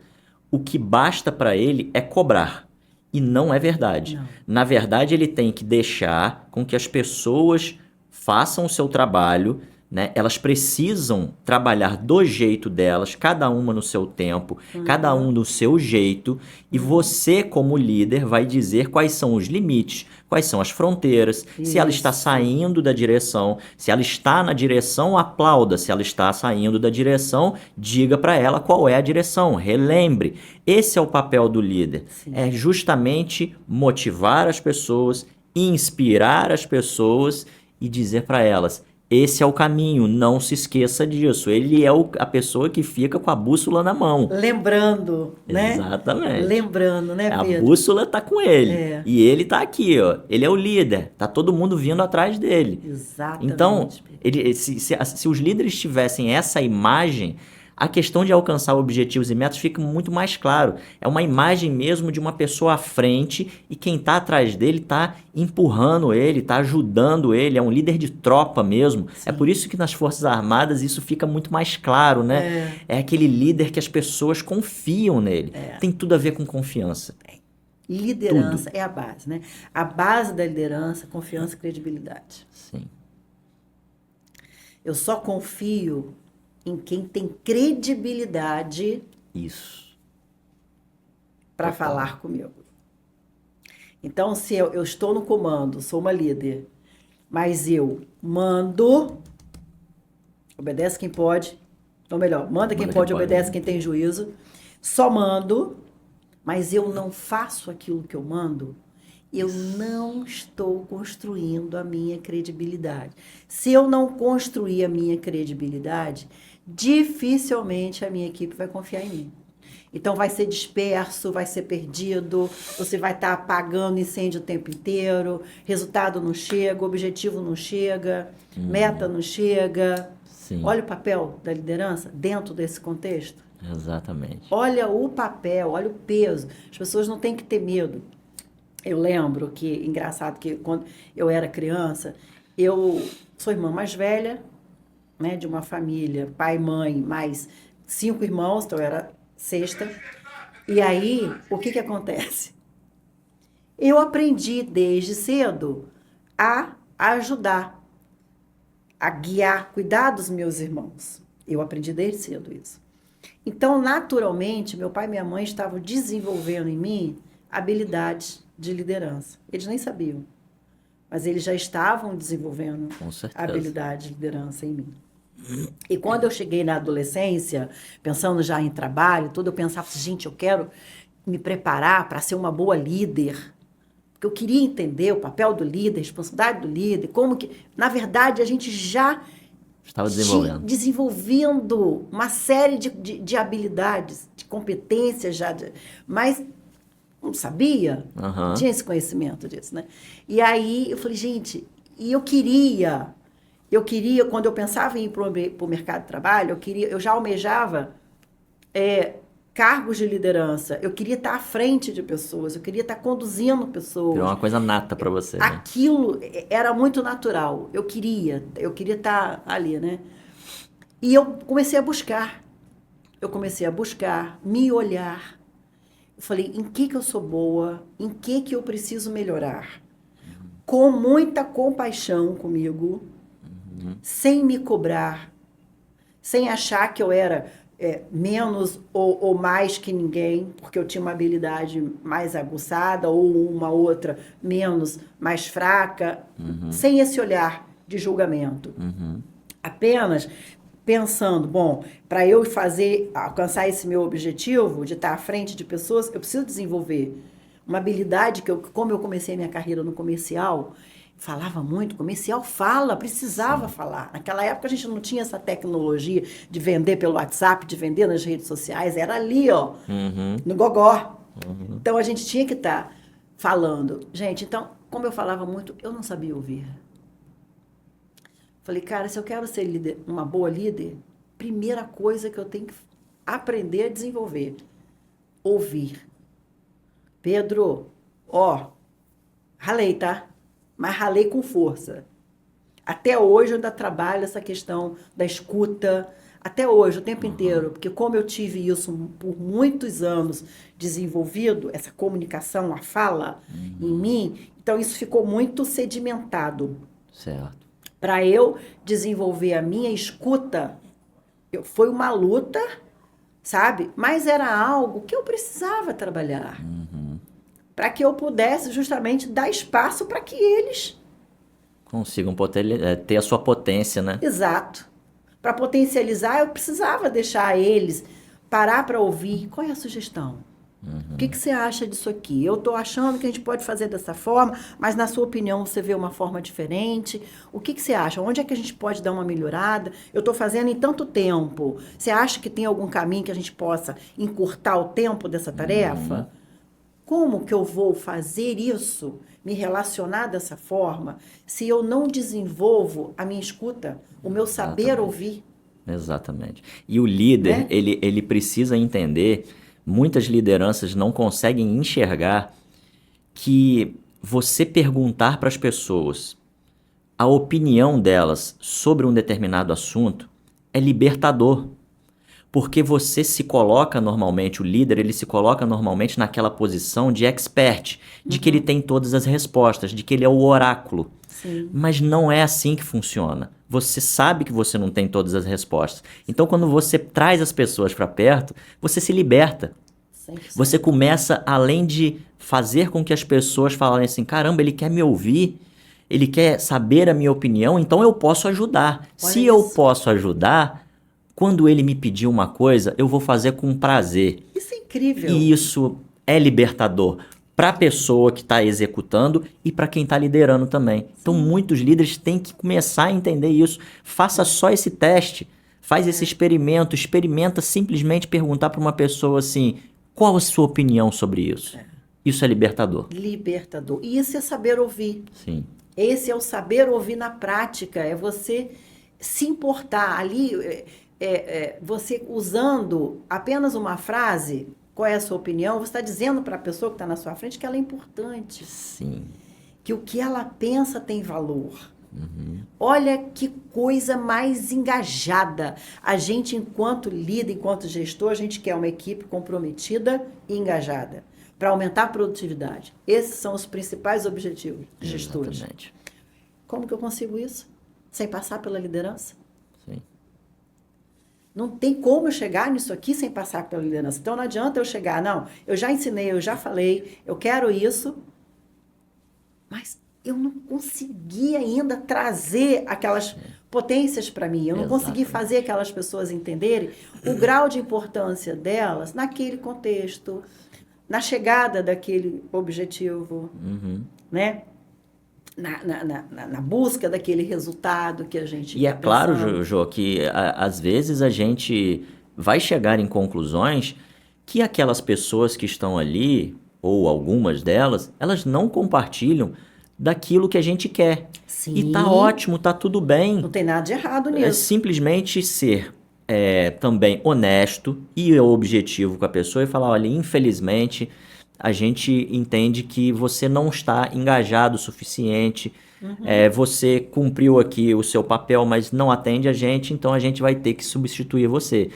o que basta para ele é cobrar. E não é verdade. Não. Na verdade, ele tem que deixar com que as pessoas façam o seu trabalho, né? Elas precisam trabalhar do jeito delas, cada uma no seu tempo, cada um do seu jeito, e você, como líder, vai dizer quais são os limites, quais são as fronteiras, se ela está Isso. saindo da direção, se ela está na direção, aplauda, se ela está saindo da direção, diga para ela qual é a direção, relembre. Esse é o papel do líder, Sim. é justamente motivar as pessoas, inspirar as pessoas e dizer para elas: esse é o caminho, não se esqueça disso. Ele é a pessoa que fica com a bússola na mão. Lembrando, né? Exatamente. Lembrando, né, A Pedro? bússola tá com ele. É. E ele tá aqui, ó. Ele é o líder. Tá todo mundo vindo atrás dele. Exatamente. Então, Pedro. se os líderes tivessem essa imagem, a questão de alcançar objetivos e metas fica muito mais claro. É uma imagem mesmo de uma pessoa à frente e quem está atrás dele está empurrando ele, está ajudando ele. É um líder de tropa mesmo. Sim. É por isso que nas Forças Armadas isso fica muito mais claro, né? É aquele líder que as pessoas confiam nele. Tem tudo a ver com confiança. Liderança é a base, né? A base da liderança, confiança e credibilidade. Sim. Eu só confio em quem tem credibilidade Isso. para Total. falar comigo. Então, se eu estou no comando, sou uma líder, mas eu mando, obedece quem pode, ou melhor, manda quem pode, obedece quem tem juízo, só mando, mas eu não faço aquilo que eu mando, eu não estou construindo a minha credibilidade. Se eu não construir a minha credibilidade, dificilmente a minha equipe vai confiar em mim. Então vai ser disperso, vai ser perdido, você vai estar apagando incêndio o tempo inteiro, resultado não chega, objetivo não chega, meta não chega. Sim. Olha o papel da liderança dentro desse contexto. Exatamente. Olha o papel, olha o peso. As pessoas não têm que ter medo. Eu lembro que, engraçado, que quando eu era criança, eu sou irmã mais velha, né, de uma família, pai, mãe, mais 5 irmãos, então eu era sexta. E aí, o que acontece? Eu aprendi desde cedo a ajudar, a guiar, cuidar dos meus irmãos. Eu aprendi desde cedo isso. Então, naturalmente, meu pai e minha mãe estavam desenvolvendo em mim habilidades de liderança. Eles nem sabiam, mas eles já estavam desenvolvendo a habilidade de liderança em mim. E quando eu cheguei na adolescência, pensando já em trabalho, tudo, eu pensava assim, gente, eu quero me preparar para ser uma boa líder. Porque eu queria entender o papel do líder, a responsabilidade do líder, como que, na verdade, a gente já estava desenvolvendo uma série de habilidades, de competências já, mas não sabia, não tinha esse conhecimento disso, né? E aí eu falei, gente, e eu queria, quando eu pensava em ir para o mercado de trabalho, eu já almejava cargos de liderança, eu queria estar à frente de pessoas, eu queria estar conduzindo pessoas. Era uma coisa nata para você, né? Aquilo era muito natural, eu queria estar ali, né? E eu comecei a buscar, me olhar. Eu falei, em que eu sou boa? Em que eu preciso melhorar? Com muita compaixão comigo, sem me cobrar, sem achar que eu era menos ou mais que ninguém, porque eu tinha uma habilidade mais aguçada ou uma outra menos, mais fraca. Sem esse olhar de julgamento. Uhum. Apenas pensando, bom, para eu alcançar esse meu objetivo de estar à frente de pessoas, eu preciso desenvolver uma habilidade como eu comecei minha carreira no comercial, falava muito, comercial precisava falar. Naquela época a gente não tinha essa tecnologia de vender pelo WhatsApp, de vender nas redes sociais, era ali, ó, no gogó. Então a gente tinha que estar falando. Gente, então, como eu falava muito, eu não sabia ouvir. Falei, cara, se eu quero ser líder, uma boa líder, primeira coisa que eu tenho que aprender a desenvolver, ouvir. Pedro, ralei, tá? Mas ralei com força. Até hoje eu ainda trabalho essa questão da escuta, até hoje, o tempo inteiro, porque como eu tive isso por muitos anos desenvolvido, essa comunicação, a fala em mim, então isso ficou muito sedimentado. Certo. Para eu desenvolver a minha escuta, foi uma luta, sabe? Mas era algo que eu precisava trabalhar. Para que eu pudesse justamente dar espaço para que eles... Consigam ter a sua potência, né? Exato. Para potencializar, eu precisava deixar eles parar para ouvir. Qual é a sugestão? O que você acha disso aqui? Eu estou achando que a gente pode fazer dessa forma, mas na sua opinião você vê uma forma diferente. O que você acha? Onde é que a gente pode dar uma melhorada? Eu estou fazendo em tanto tempo. Você acha que tem algum caminho que a gente possa encurtar o tempo dessa tarefa? Como que eu vou fazer isso, me relacionar dessa forma, se eu não desenvolvo a minha escuta, o meu saber ouvir? Exatamente. E o líder, Né? ele precisa entender, muitas lideranças não conseguem enxergar que você perguntar para as pessoas a opinião delas sobre um determinado assunto é libertador. Porque você se coloca normalmente, o líder, ele se coloca normalmente naquela posição de expert, de que ele tem todas as respostas, de que ele é o oráculo. Sim. Mas não é assim que funciona. Você sabe que você não tem todas as respostas. Então, quando você traz as pessoas para perto, você se liberta. 100%. Você começa, além de fazer com que as pessoas falem assim, caramba, ele quer me ouvir, ele quer saber a minha opinião, então eu posso ajudar. Se eu posso ajudar, quando ele me pedir uma coisa, eu vou fazer com prazer. Isso é incrível. E isso é libertador para a pessoa que está executando e para quem está liderando também. Então, muitos líderes têm que começar a entender isso. Faça só esse teste, faz esse experimento, experimenta simplesmente perguntar para uma pessoa assim, qual a sua opinião sobre isso? Isso é libertador. Libertador. E isso é saber ouvir. Sim. Esse é o saber ouvir na prática, é você se importar ali, você usando apenas uma frase, qual é a sua opinião, você está dizendo para a pessoa que está na sua frente que ela é importante. Sim. Que o que ela pensa tem valor. Olha que coisa mais engajada. A gente, enquanto líder, enquanto gestor, a gente quer uma equipe comprometida e engajada para aumentar a produtividade. Esses são os principais objetivos de gestores. Exatamente. Como que eu consigo isso? Sem passar pela liderança? Sim. Não tem como eu chegar nisso aqui sem passar pela liderança. Então, não adianta eu chegar, não, eu já ensinei, eu já falei, eu quero isso, mas eu não consegui ainda trazer aquelas potências para mim. Eu não consegui fazer aquelas pessoas entenderem o grau de importância delas naquele contexto, na chegada daquele objetivo, né? Na busca daquele resultado que a gente E é tá claro, pensando. Jô, que às vezes a gente vai chegar em conclusões que aquelas pessoas que estão ali, ou algumas delas, elas não compartilham daquilo que a gente quer. Sim. E tá ótimo, tá tudo bem. Não tem nada de errado É nisso. simplesmente ser também honesto e objetivo com a pessoa e falar, olha, infelizmente a gente entende que você não está engajado o suficiente, você cumpriu aqui o seu papel, mas não atende a gente, então a gente vai ter que substituir você.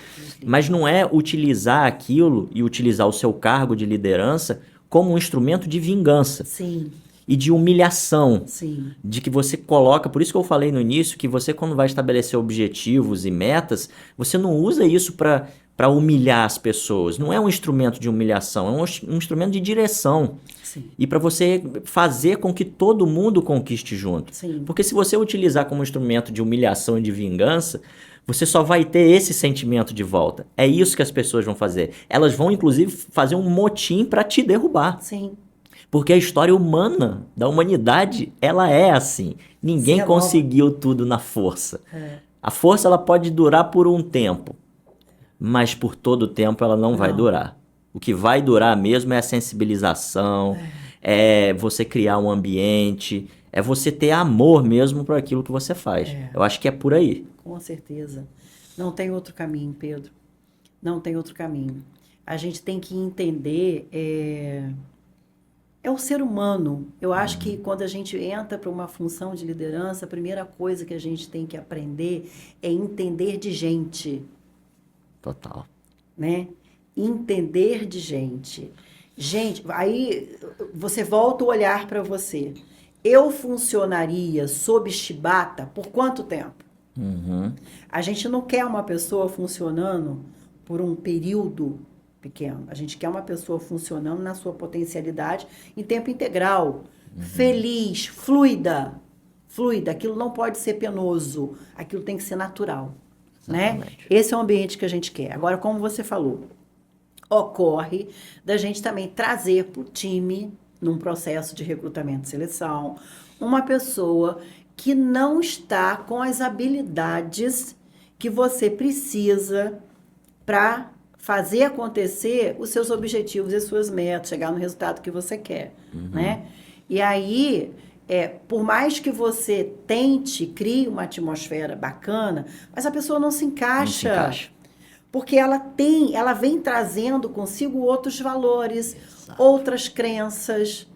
Mas não é utilizar aquilo e utilizar o seu cargo de liderança como um instrumento de vingança. Sim, E de humilhação, sim. de que você coloca, por isso que eu falei no início, que você quando vai estabelecer objetivos e metas, você não usa isso para para humilhar as pessoas. Não é um instrumento de humilhação, é um instrumento de direção. Sim. E para você fazer com que todo mundo conquiste junto. Sim. Porque se você utilizar como instrumento de humilhação e de vingança, você só vai ter esse sentimento de volta. É isso que as pessoas vão fazer. Elas vão, inclusive, fazer um motim para te derrubar. Sim. Porque a história humana, da humanidade, ela é assim. Ninguém Sim, conseguiu tudo na força. É. A força ela pode durar por um tempo, mas por todo o tempo ela não vai durar. O que vai durar mesmo é a sensibilização, é você criar um ambiente, é você ter amor mesmo por aquilo que você faz. Eu acho que é por aí. Com certeza. Não tem outro caminho, Pedro. Não tem outro caminho. A gente tem que entender... É o ser humano. Eu acho que quando a gente entra para uma função de liderança, a primeira coisa que a gente tem que aprender é entender de gente, Total. né? Entender de gente. Gente, aí você volta o olhar para você. Eu funcionaria sob chibata por quanto tempo? Uhum. A gente não quer uma pessoa funcionando por um período pequeno. A gente quer uma pessoa funcionando na sua potencialidade em tempo integral, feliz, fluida. Fluida. Aquilo não pode ser penoso. Aquilo tem que ser natural, né? Exatamente. Esse é o ambiente que a gente quer. Agora, como você falou, ocorre da gente também trazer para o time, num processo de recrutamento e seleção, uma pessoa que não está com as habilidades que você precisa para fazer acontecer os seus objetivos e as suas metas, chegar no resultado que você quer, né? E aí, por mais que você tente, crie uma atmosfera bacana, mas a pessoa não se encaixa. Não se encaixa. Porque ela vem trazendo consigo outros valores, outras crenças,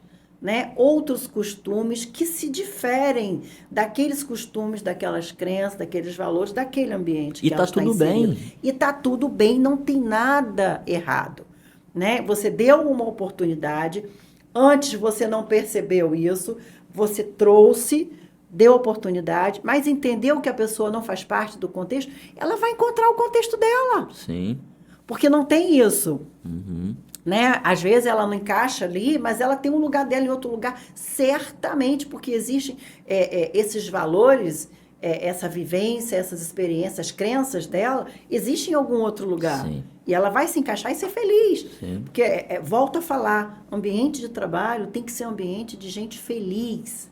né? Outros costumes que se diferem daqueles costumes, daquelas crenças, daqueles valores, daquele ambiente E que tá ela está tudo inserida. bem. E tá tudo bem, não tem nada errado, né? Você deu uma oportunidade, antes você não percebeu isso, você trouxe, deu oportunidade, mas entendeu que a pessoa não faz parte do contexto, ela vai encontrar o contexto dela. Sim. Porque não tem isso. Uhum. Né? Às vezes ela não encaixa ali, mas ela tem um lugar dela em outro lugar, certamente, porque existem esses valores, essa vivência, essas experiências, crenças dela, existem em algum outro lugar. Sim. E ela vai se encaixar e ser feliz. Sim. Porque, volto a falar, ambiente de trabalho tem que ser um ambiente de gente feliz.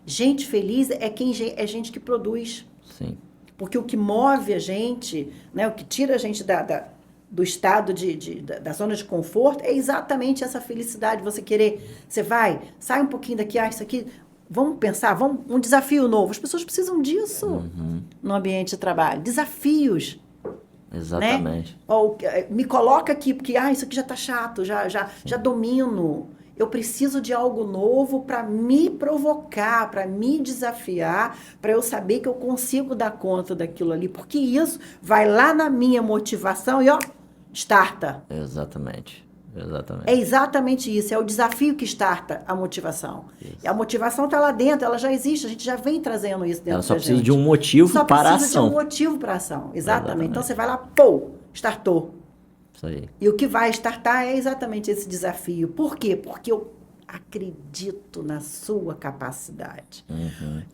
Gente feliz é gente que produz. Sim. Porque o que move a gente, né, o que tira a gente do estado da zona de conforto é exatamente essa felicidade. Você sai um pouquinho daqui, isso aqui, vamos pensar, um desafio novo. As pessoas precisam disso no ambiente de trabalho. Desafios. Exatamente. Né? Ou, me coloca aqui, porque isso aqui já está chato, já domino. Eu preciso de algo novo para me provocar, para me desafiar, para eu saber que eu consigo dar conta daquilo ali. Porque isso vai lá na minha motivação e, starta. Exatamente. Exatamente. É exatamente isso. É o desafio que starta a motivação. Isso. E a motivação está lá dentro, ela já existe. A gente já vem trazendo isso dentro da gente. Ela só precisa de um motivo para a ação. Só precisa de um motivo para a ação. Exatamente. Então, Exatamente. você vai lá, startou. Isso aí. E o que vai startar é exatamente esse desafio. Por quê? Porque eu acredito na sua capacidade.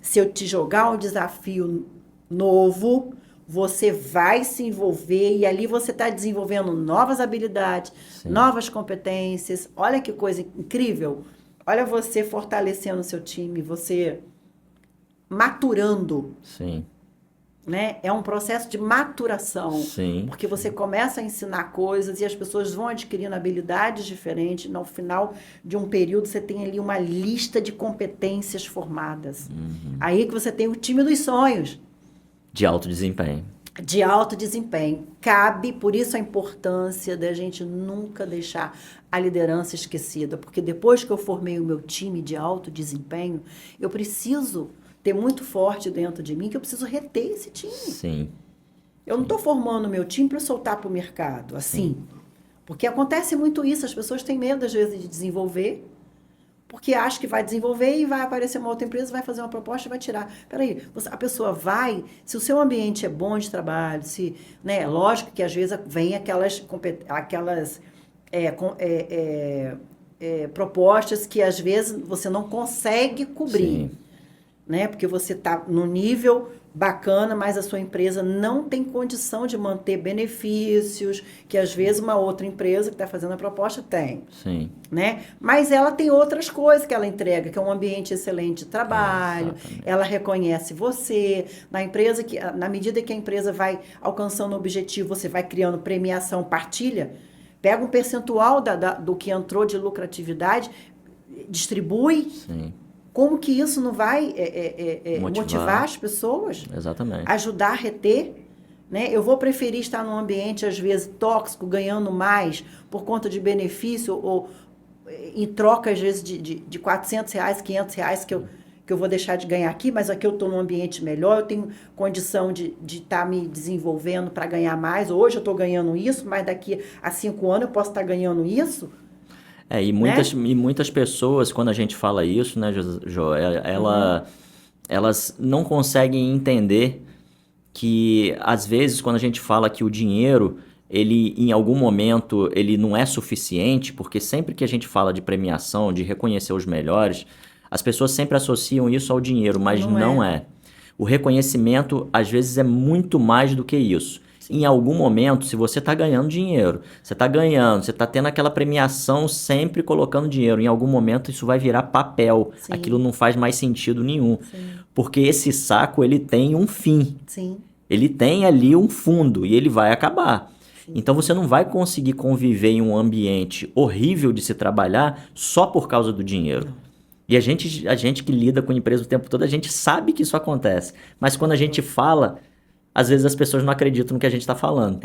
Se eu te jogar um desafio novo, você vai se envolver e ali você está desenvolvendo novas habilidades, novas competências. Olha que coisa incrível. Olha você fortalecendo o seu time, você maturando. Sim. Né? É um processo de maturação. Sim. Porque você começa a ensinar coisas e as pessoas vão adquirindo habilidades diferentes. No final de um período, você tem ali uma lista de competências formadas. Aí que você tem o time dos sonhos. De alto desempenho. De alto desempenho. Cabe, por isso a importância da gente nunca deixar a liderança esquecida. Porque depois que eu formei o meu time de alto desempenho, eu preciso ter muito forte dentro de mim que eu preciso reter esse time. Sim. Eu não estou formando o meu time para soltar para o mercado, assim. Porque acontece muito isso, as pessoas têm medo, às vezes, de desenvolver, porque acha que vai desenvolver e vai aparecer uma outra empresa, vai fazer uma proposta e vai tirar. Peraí, a pessoa vai, se o seu ambiente é bom de trabalho, se, né, lógico que às vezes vem aquelas propostas que às vezes você não consegue cobrir, Sim. né? Porque você está no nível bacana, mas a sua empresa não tem condição de manter benefícios que às vezes uma outra empresa que está fazendo a proposta tem, Sim. né? Mas ela tem outras coisas que ela entrega, que é um ambiente excelente de trabalho, Exatamente. ela reconhece você, na medida que a empresa vai alcançando o objetivo, você vai criando premiação, partilha, pega um percentual do que entrou de lucratividade, distribui. Sim. Como que isso não vai motivar as pessoas? Exatamente. Ajudar a reter? Né? Eu vou preferir estar num ambiente, às vezes, tóxico, ganhando mais por conta de benefício ou em troca, às vezes, de R$400, R$500 que eu vou deixar de ganhar aqui, mas aqui eu estou num ambiente melhor, eu tenho condição de estar me desenvolvendo para ganhar mais. Hoje eu estou ganhando isso, mas daqui a 5 anos eu posso estar ganhando isso. E muitas pessoas, quando a gente fala isso, né, Jo, elas não conseguem entender que, às vezes, quando a gente fala que o dinheiro, ele, em algum momento, ele não é suficiente, porque sempre que a gente fala de premiação, de reconhecer os melhores, as pessoas sempre associam isso ao dinheiro, mas não é. O reconhecimento, às vezes, é muito mais do que isso. Em algum momento, se você está ganhando dinheiro, você está tendo aquela premiação sempre colocando dinheiro, em algum momento isso vai virar papel. Sim. Aquilo não faz mais sentido nenhum. Sim. Porque esse saco, ele tem um fim. Sim. Ele tem ali um fundo e ele vai acabar. Sim. Então você não vai conseguir conviver em um ambiente horrível de se trabalhar só por causa do dinheiro. Não. E a gente que lida com empresa o tempo todo, a gente sabe que isso acontece. Mas quando a gente fala, às vezes as pessoas não acreditam no que a gente está falando.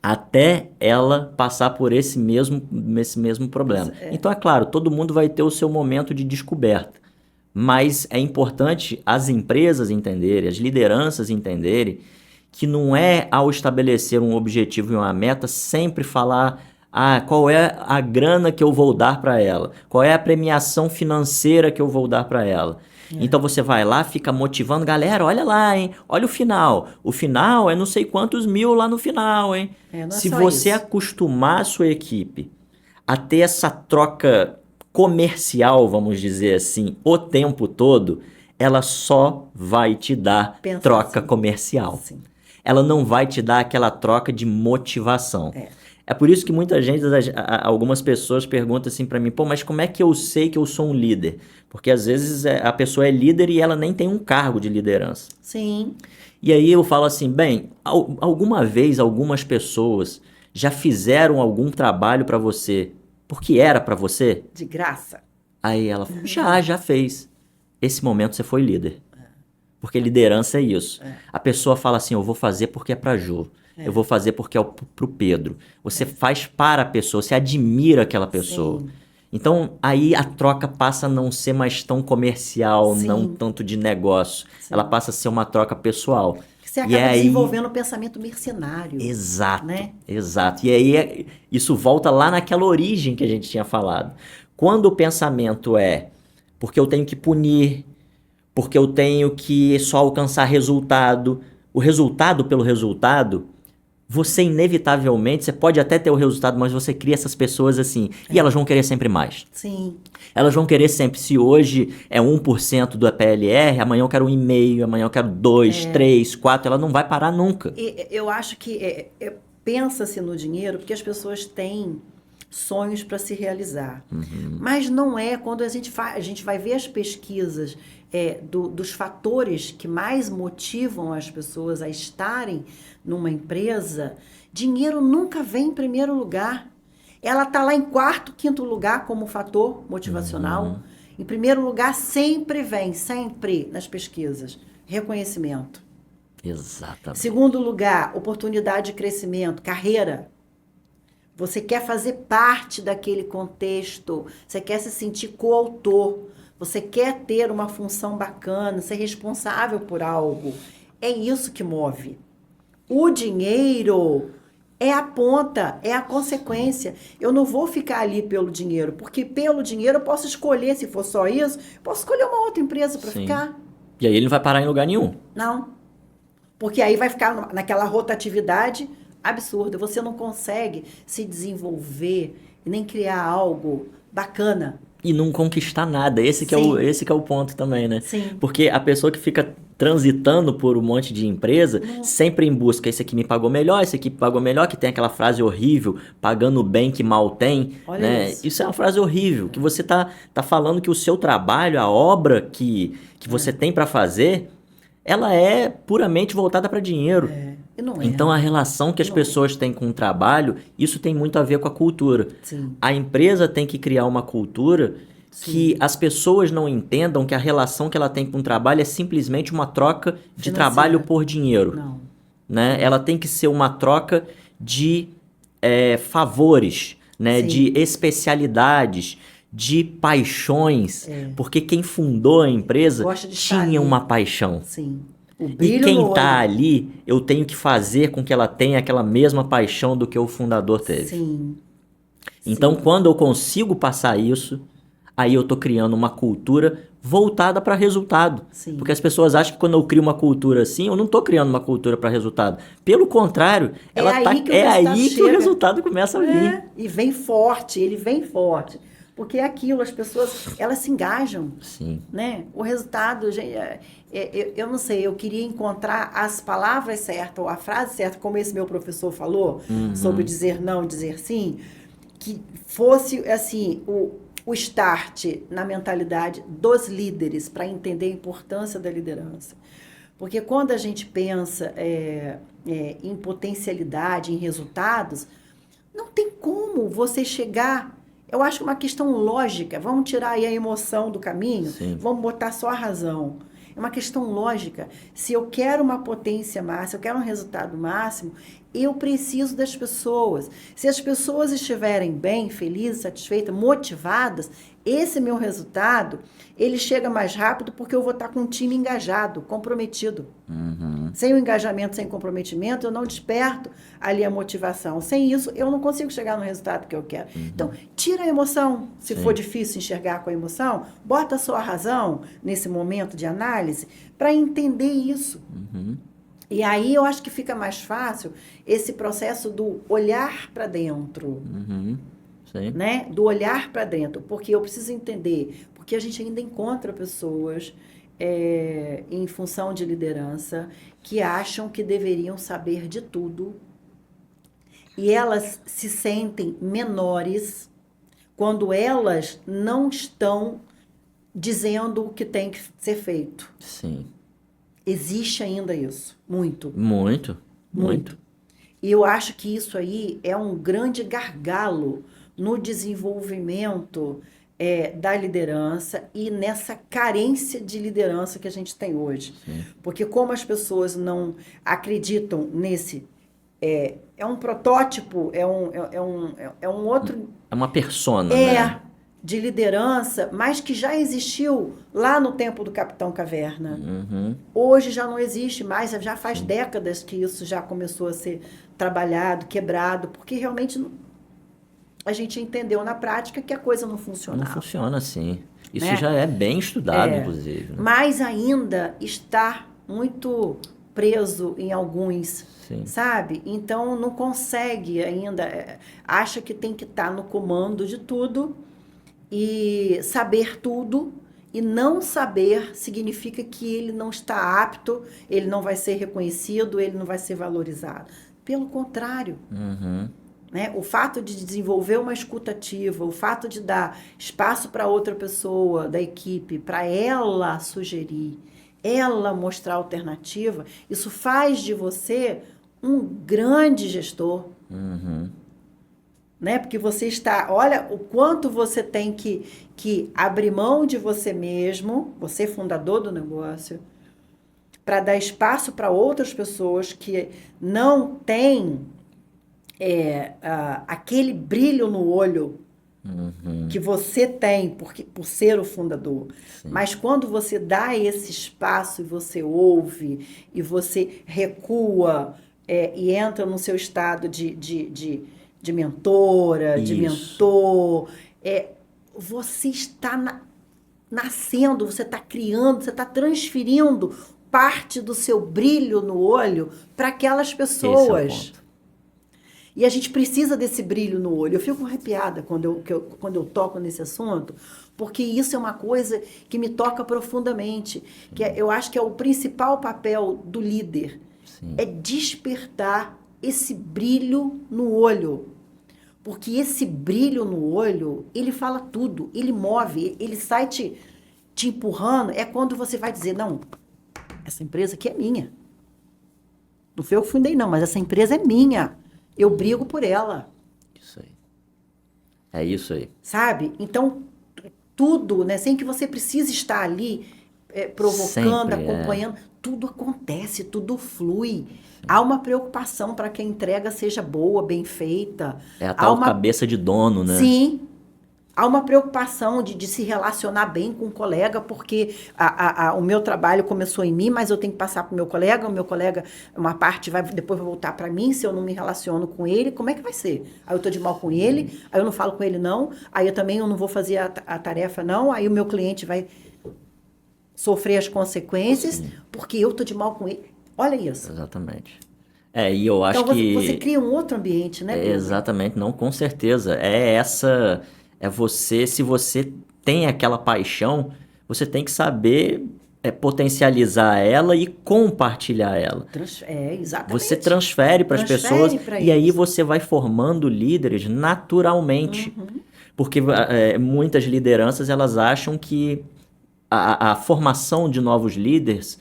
Até ela passar por esse mesmo problema. Então, é claro, todo mundo vai ter o seu momento de descoberta. Mas é importante as empresas entenderem, as lideranças entenderem, que não é ao estabelecer um objetivo e uma meta sempre falar qual é a grana que eu vou dar para ela, qual é a premiação financeira que eu vou dar para ela. Então você vai lá, fica motivando, galera, olha lá, hein? Olha o final. O final é não sei quantos mil lá no final, hein? Se você acostumar a sua equipe a ter essa troca comercial, vamos dizer assim, o tempo todo, ela só vai te dar troca comercial. Sim. Ela não vai te dar aquela troca de motivação. É por isso que muita gente, algumas pessoas perguntam assim para mim, mas como é que eu sei que eu sou um líder? Porque às vezes a pessoa é líder e ela nem tem um cargo de liderança. Sim. E aí eu falo assim, alguma vez algumas pessoas já fizeram algum trabalho para você porque era para você? De graça. Aí ela falou, já fez. Esse momento você foi líder. Porque liderança é isso. A pessoa fala assim, eu vou fazer porque é pra Jô. Eu vou fazer porque é pro Pedro. Você faz para a pessoa, você admira aquela pessoa. Sim. Então, aí a troca passa a não ser mais tão comercial, não tanto de negócio. Sim. Ela passa a ser uma troca pessoal. Você acaba desenvolvendo um pensamento mercenário. Exato, né? Exato. E aí isso volta lá naquela origem que a gente tinha falado. Quando o pensamento é porque eu tenho que punir, porque eu tenho que só alcançar resultado, o resultado pelo resultado, você inevitavelmente, você pode até ter o resultado, mas você cria essas pessoas assim, e elas vão querer sempre mais. Sim. Elas vão querer sempre, se hoje é 1% do PLR, amanhã eu quero 1,5%, amanhã eu quero 2%, 3%, 4%, ela não vai parar nunca. Eu acho que pensa-se no dinheiro porque as pessoas têm sonhos para se realizar. Mas não é, quando a gente vai ver as pesquisas dos fatores que mais motivam as pessoas a estarem numa empresa, dinheiro nunca vem em primeiro lugar. Ela está lá em quarto, quinto lugar como fator motivacional. Em primeiro lugar, sempre nas pesquisas, reconhecimento. Exatamente. Segundo lugar, oportunidade de crescimento, carreira. Você quer fazer parte daquele contexto, você quer se sentir coautor, você quer ter uma função bacana, ser responsável por algo. É isso que move. O dinheiro, É a ponta, é a consequência. Eu não vou ficar ali pelo dinheiro, porque pelo dinheiro eu posso escolher, se for só isso, posso escolher uma outra empresa para Sim. ficar. E aí ele não vai parar em lugar nenhum. Não. Porque aí vai ficar naquela rotatividade absurda. Você não consegue se desenvolver e nem criar algo bacana. E não conquistar nada. Sim, Esse que é o ponto também, né? sim. Porque a pessoa que fica transitando por um monte de empresa, Não, sempre em busca, esse aqui me pagou melhor, esse aqui me pagou melhor, que tem aquela frase horrível, pagando bem que mal tem, olha né? isso. Isso é uma frase horrível, que você tá falando que o seu trabalho, a obra que você tem para fazer, ela é puramente voltada para dinheiro. E não é, Então, a né? relação que as Não é. pessoas têm com o trabalho, isso tem muito a ver com a cultura. Sim, A empresa tem que criar uma cultura que sim. as pessoas não entendam que a relação que ela tem com o trabalho é simplesmente uma troca de trabalho Financeira. por dinheiro, Não. né? Ela tem que ser uma troca de favores, né? De Sim, especialidades, de paixões, é. porque quem fundou a empresa Gosta de estar tinha ali. uma paixão. Sim. O E brilho no quem tá olho. ali, eu tenho que fazer com que ela tenha aquela mesma paixão do que o fundador teve. Sim, Então, sim, quando eu consigo passar isso, aí eu tô criando uma cultura voltada para resultado. sim. Porque as pessoas acham que quando eu crio uma cultura assim, eu não tô criando uma cultura para resultado. Pelo contrário, É aí que o é resultado aí que o chega. resultado começa a vir. E vem forte, ele vem forte. Porque é aquilo, as pessoas, elas se engajam, Sim. né? O resultado, gente, eu não sei, eu queria encontrar as palavras certas, ou a frase certa, como esse meu professor falou, sobre dizer não, dizer sim, que fosse, assim, o start na mentalidade dos líderes, para entender a importância da liderança. Porque quando a gente pensa em potencialidade, em resultados, não tem como você chegar. Eu acho que é uma questão lógica. Vamos tirar aí a emoção do caminho, Sim. vamos botar só a razão. É uma questão lógica. Se eu quero uma potência máxima, se eu quero um resultado máximo, eu preciso das pessoas. Se as pessoas estiverem bem, felizes, satisfeitas, motivadas, esse meu resultado, ele chega mais rápido porque eu vou estar com um time engajado, comprometido. Sem o engajamento, sem comprometimento, eu não desperto ali a motivação. Sem isso, eu não consigo chegar no resultado que eu quero. Então, tira a emoção, se Sim. for difícil enxergar com a emoção, bota só a razão nesse momento de análise para entender isso. E aí eu acho que fica mais fácil esse processo do olhar para dentro, Sim. né? Do olhar para dentro, porque eu preciso entender, porque a gente ainda encontra pessoas em função de liderança que acham que deveriam saber de tudo e elas se sentem menores quando elas não estão dizendo o que tem que ser feito. Sim. Existe ainda isso, muito. Muito. Muito. E eu acho que isso aí é um grande gargalo no desenvolvimento da liderança e nessa carência de liderança que a gente tem hoje. Sim. Porque como as pessoas não acreditam nesse... É um protótipo, é um outro... É uma persona, né? de liderança, mas que já existiu lá no tempo do Capitão Caverna. Hoje já não existe mais, já faz décadas que isso já começou a ser trabalhado, quebrado, porque realmente a gente entendeu na prática que a coisa não Não funcionava. funciona assim. Isso Né? já é bem estudado, inclusive. Né? Mas ainda está muito preso em alguns, Sim. sabe? Então não consegue ainda, acha que tem que estar no comando de tudo e saber tudo, e não saber significa que ele não está apto, ele não vai ser reconhecido, ele não vai ser valorizado. Pelo contrário, né? O fato de desenvolver uma escuta ativa, o fato de dar espaço para outra pessoa da equipe, para ela sugerir, ela mostrar alternativa, isso faz de você um grande gestor. Né? Porque você está... Olha o quanto você tem que abrir mão de você mesmo, você fundador do negócio, para dar espaço para outras pessoas que não têm aquele brilho no olho que você tem por ser o fundador. Sim. Mas quando você dá esse espaço e você ouve, e você recua e entra no seu estado de mentora, de Isso. mentor, você está nascendo, você está criando, você está transferindo parte do seu brilho no olho para aquelas Esse é o pessoas. ponto. E a gente precisa desse brilho no olho. Eu fico arrepiada quando eu toco nesse assunto, porque isso é uma coisa que me toca profundamente. Eu acho que é o principal papel do líder, Sim. é despertar esse brilho no olho. Porque esse brilho no olho, ele fala tudo, ele move, ele sai te empurrando. É quando você vai dizer, não, essa empresa aqui é minha. Não foi eu que fundei, não, mas essa empresa é minha. Eu brigo por ela. Isso aí. É isso aí. Sabe? Então, tudo, né? Sem que você precise estar ali provocando, Sempre, acompanhando, tudo acontece, tudo flui. Há uma preocupação para que a entrega seja boa, bem feita. É a Há tal uma cabeça de dono, né? Sim. Há uma preocupação de se relacionar bem com o colega, porque o meu trabalho começou em mim, mas eu tenho que passar para o meu colega, uma parte depois vai voltar para mim, se eu não me relaciono com ele, como é que vai ser? Aí eu estou de mal com ele, aí eu não falo com ele não, aí eu não vou fazer a tarefa não, aí o meu cliente vai sofrer as consequências, porque eu estou de mal com ele. Olha isso. Exatamente. E eu acho Então que... você cria um outro ambiente, né, Pedro? Exatamente, não, com certeza. Se você tem aquela paixão, você tem que saber potencializar ela e compartilhar ela. Exatamente. Você transfere para as pessoas pra e aí eles. você vai formando líderes naturalmente. Porque muitas lideranças, elas acham que a formação de novos líderes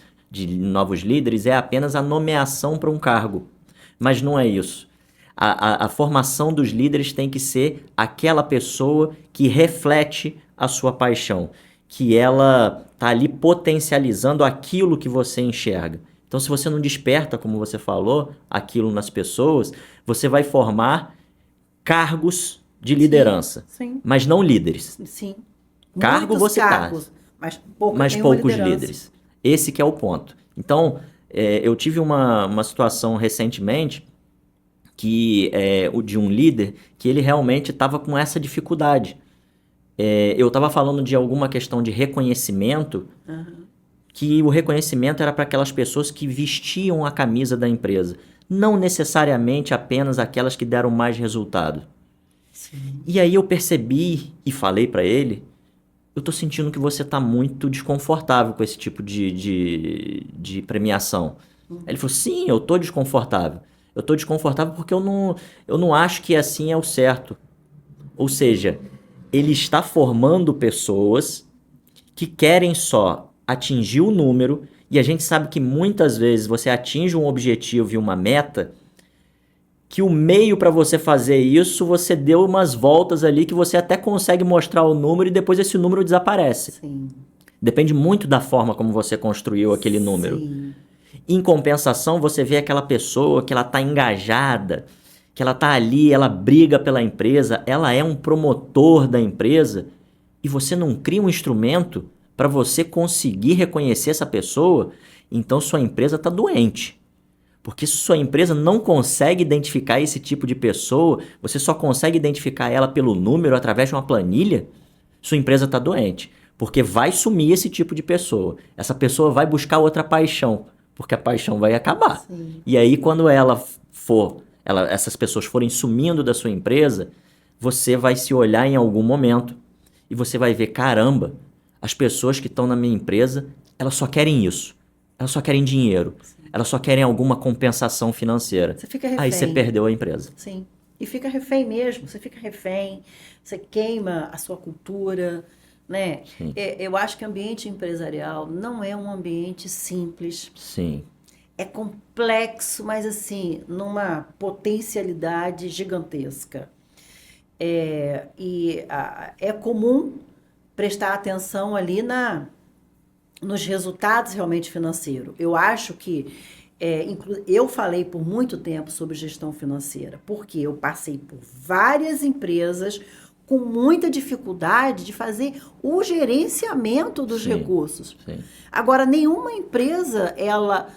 é apenas a nomeação para um cargo. Mas não é isso. A formação dos líderes tem que ser aquela pessoa que reflete a sua paixão, que ela está ali potencializando aquilo que você enxerga. Então, se você não desperta, como você falou, aquilo nas pessoas, você vai formar cargos de liderança, Sim. mas não líderes. Sim. Cargo Muitos você cargos, mas mas poucos líderes. Esse que é o ponto. Então, eu tive uma situação recentemente de um líder que ele realmente estava com essa dificuldade. Eu estava falando de alguma questão de reconhecimento, que o reconhecimento era para aquelas pessoas que vestiam a camisa da empresa, não necessariamente apenas aquelas que deram mais resultado. Sim. E aí eu percebi e falei para ele, eu tô sentindo que você tá muito desconfortável com esse tipo de premiação. Ele falou, sim, eu tô desconfortável. Eu tô desconfortável porque eu não acho que assim é o certo. Ou seja, ele está formando pessoas que querem só atingir o número, e a gente sabe que muitas vezes você atinge um objetivo e uma meta, que o meio para você fazer isso, você deu umas voltas ali que você até consegue mostrar o número e depois esse número desaparece. Sim. Depende muito da forma como você construiu aquele número. Sim. Em compensação, você vê aquela pessoa que ela tá engajada, que ela tá ali, ela briga pela empresa, ela é um promotor da empresa, e você não cria um instrumento para você conseguir reconhecer essa pessoa, então sua empresa tá doente. Porque se sua empresa não consegue identificar esse tipo de pessoa, você só consegue identificar ela pelo número através de uma planilha, sua empresa está doente. Porque vai sumir esse tipo de pessoa. Essa pessoa vai buscar outra paixão, porque a paixão vai acabar. Sim. E aí, quando essas pessoas forem sumindo da sua empresa, você vai se olhar em algum momento e você vai ver, caramba, as pessoas que estão na minha empresa, elas só querem isso. Elas só querem dinheiro. Elas só querem alguma compensação financeira. Você fica refém. Aí você perdeu a empresa. Sim. E fica refém mesmo. Você fica refém, você queima a sua cultura, né? Eu acho que o ambiente empresarial não é um ambiente simples. Sim. É complexo, mas assim, numa potencialidade gigantesca. É comum prestar atenção ali nos resultados realmente financeiros. Eu acho que eu falei por muito tempo sobre gestão financeira, porque eu passei por várias empresas com muita dificuldade de fazer o gerenciamento dos recursos. Sim. Agora, nenhuma empresa, ela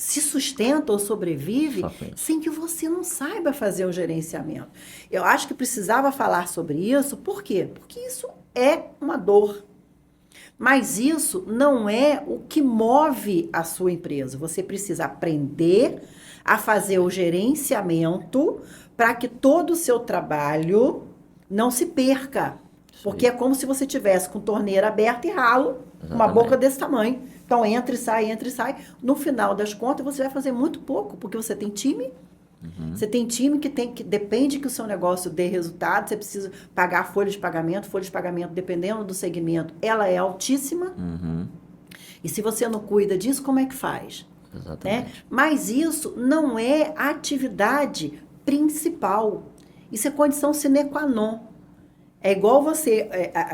se sustenta ou sobrevive Só com isso. sem que você não saiba fazer o gerenciamento. Eu acho que precisava falar sobre isso, por quê? Porque isso é uma dor. Mas isso não é o que move a sua empresa. Você precisa aprender a fazer o gerenciamento para que todo o seu trabalho não se perca. Porque é como se você tivesse com torneira aberta e ralo, uma Exatamente. boca desse tamanho. Então entra e sai, entra e sai. No final das contas, você vai fazer muito pouco, porque você tem time. Você tem time que depende que o seu negócio dê resultado, você precisa pagar folha de pagamento, dependendo do segmento, ela é altíssima. Uhum. E se você não cuida disso, como é que faz? Né? Exatamente. Mas isso não é a atividade principal. Isso é condição sine qua non. É igual você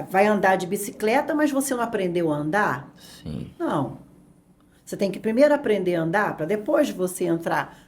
vai andar de bicicleta, mas você não aprendeu a andar? Sim. Não. Você tem que primeiro aprender a andar para depois você entrar,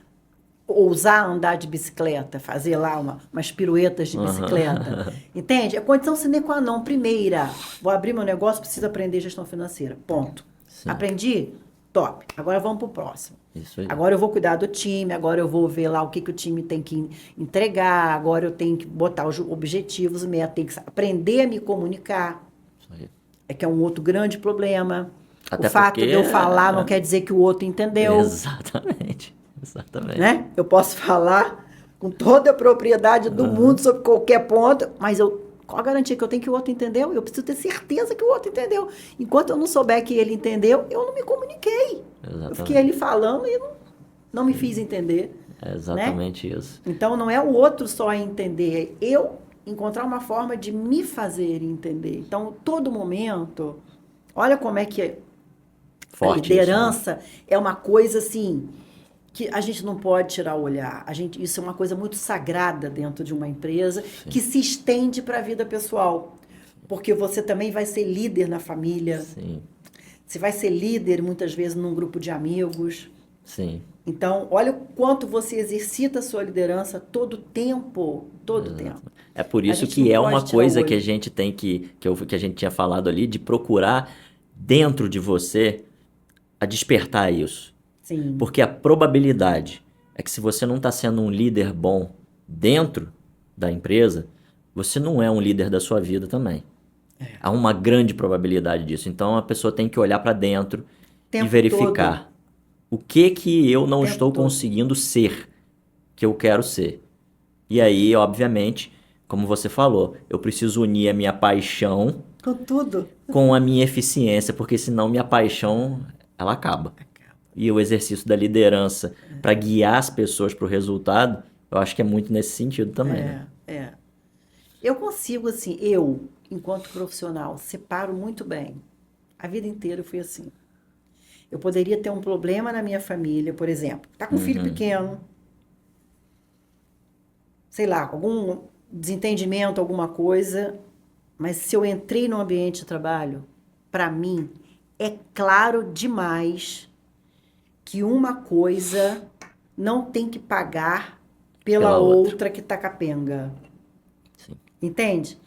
ousar andar de bicicleta, fazer lá umas piruetas de bicicleta. Entende? É condição sine qua non. Primeira, vou abrir meu negócio, preciso aprender gestão financeira. Ponto. Sim. Aprendi? Top. Agora vamos para o próximo. Isso aí. Agora eu vou cuidar do time, agora eu vou ver lá o que o time tem que entregar, agora eu tenho que botar os objetivos, metas, tenho que aprender a me comunicar. Isso aí. É que é um outro grande problema. Até o fato porque de eu falar não quer dizer que o outro entendeu. Exatamente. Exatamente. Né? Eu posso falar com toda a propriedade do mundo sobre qualquer ponto, mas qual a garantia que eu tenho que o outro entendeu? Eu preciso ter certeza que o outro entendeu. Enquanto eu não souber que ele entendeu, eu não me comuniquei. Exatamente. Eu fiquei ali falando e não me fiz entender. É exatamente isso. Então, não é o outro só entender, é eu encontrar uma forma de me fazer entender. Então, todo momento, olha como é que a Forte liderança é uma coisa assim que a gente não pode tirar o olhar. Isso é uma coisa muito sagrada dentro de uma empresa que se estende para a vida pessoal. Porque você também vai ser líder na família. Sim. Você vai ser líder, muitas vezes, num grupo de amigos. Sim. Então, olha o quanto você exercita a sua liderança todo tempo. Todo tempo. É por isso gente que não é pode uma tirar coisa o que a olho. gente tem que a gente tinha falado ali, de procurar dentro de você a despertar isso. Sim. Porque a probabilidade é que se você não está sendo um líder bom dentro da empresa, você não é um líder da sua vida também. Há uma grande probabilidade disso. Então a pessoa tem que olhar para dentro e Tempo verificar o que eu não Tempo estou todo. conseguindo ser, que eu quero ser. E aí, obviamente, como você falou, eu preciso unir a minha paixão Com tudo. com a minha eficiência, porque senão minha paixão, ela acaba. E o exercício da liderança para guiar as pessoas para o resultado, eu acho que é muito nesse sentido também, né? É. Eu consigo, assim, enquanto profissional, separo muito bem. A vida inteira eu fui assim. Eu poderia ter um problema na minha família, por exemplo, tá com um filho pequeno, sei lá, algum desentendimento, alguma coisa, mas se eu entrei no ambiente de trabalho, para mim, é claro demais que uma coisa não tem que pagar pela outra que tá capenga. Sim. Entende?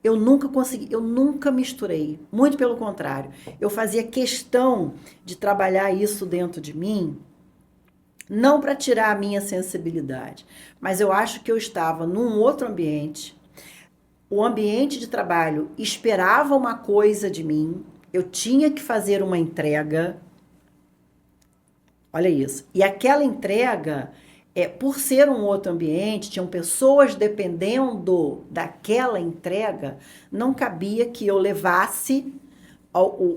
Eu nunca misturei. Muito pelo contrário. Eu fazia questão de trabalhar isso dentro de mim, não para tirar a minha sensibilidade, mas eu acho que eu estava num outro ambiente. O ambiente de trabalho esperava uma coisa de mim, eu tinha que fazer uma entrega. Olha isso. E aquela entrega, por ser um outro ambiente, tinham pessoas dependendo daquela entrega, não cabia que eu levasse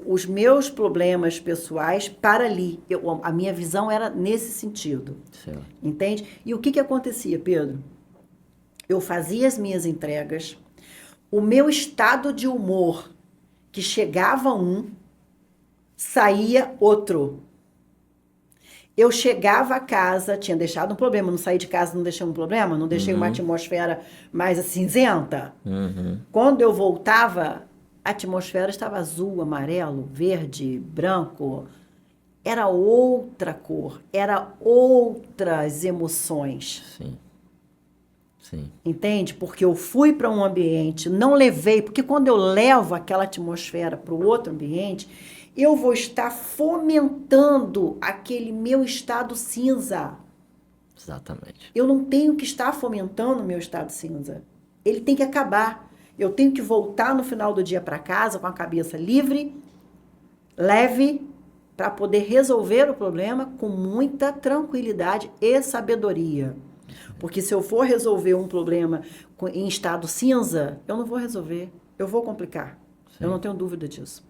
os meus problemas pessoais para ali. A minha visão era nesse sentido. Certo. Entende? E o que acontecia, Pedro? Eu fazia as minhas entregas, o meu estado de humor, que chegava saía outro. Eu chegava a casa, tinha deixado um problema, não saí de casa, não deixei um problema, não deixei uma atmosfera mais cinzenta. Quando eu voltava, a atmosfera estava azul, amarelo, verde, branco. Era outra cor, era outras emoções. Sim. Sim. Entende? Porque eu fui para um ambiente, não levei, porque quando eu levo aquela atmosfera para o outro ambiente, eu vou estar fomentando aquele meu estado cinza. Exatamente. Eu não tenho que estar fomentando o meu estado cinza. Ele tem que acabar. Eu tenho que voltar no final do dia para casa com a cabeça livre, leve, para poder resolver o problema com muita tranquilidade e sabedoria. Porque se eu for resolver um problema em estado cinza, eu não vou resolver. Eu vou complicar. Sim. Eu não tenho dúvida disso.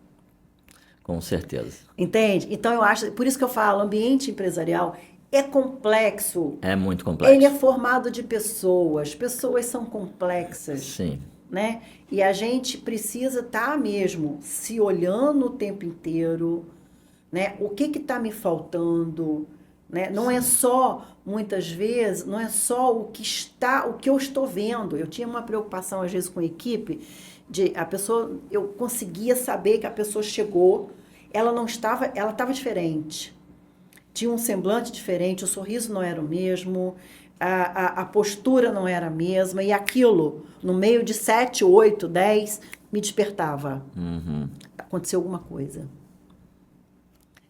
Com certeza. Entende? Então eu acho, por isso que eu falo, ambiente empresarial é complexo. É muito complexo. Ele é formado de pessoas. Pessoas são complexas. Sim. Né? E a gente precisa estar mesmo se olhando o tempo inteiro, né? O que está me faltando, né? Não é só, muitas vezes, não é só o que eu estou vendo. Eu tinha uma preocupação, às vezes, com a equipe, eu conseguia saber que a pessoa chegou, ela estava diferente. Tinha um semblante diferente, o sorriso não era o mesmo, a postura não era a mesma, e aquilo, no meio de 7, 8, 10, me despertava. Aconteceu alguma coisa.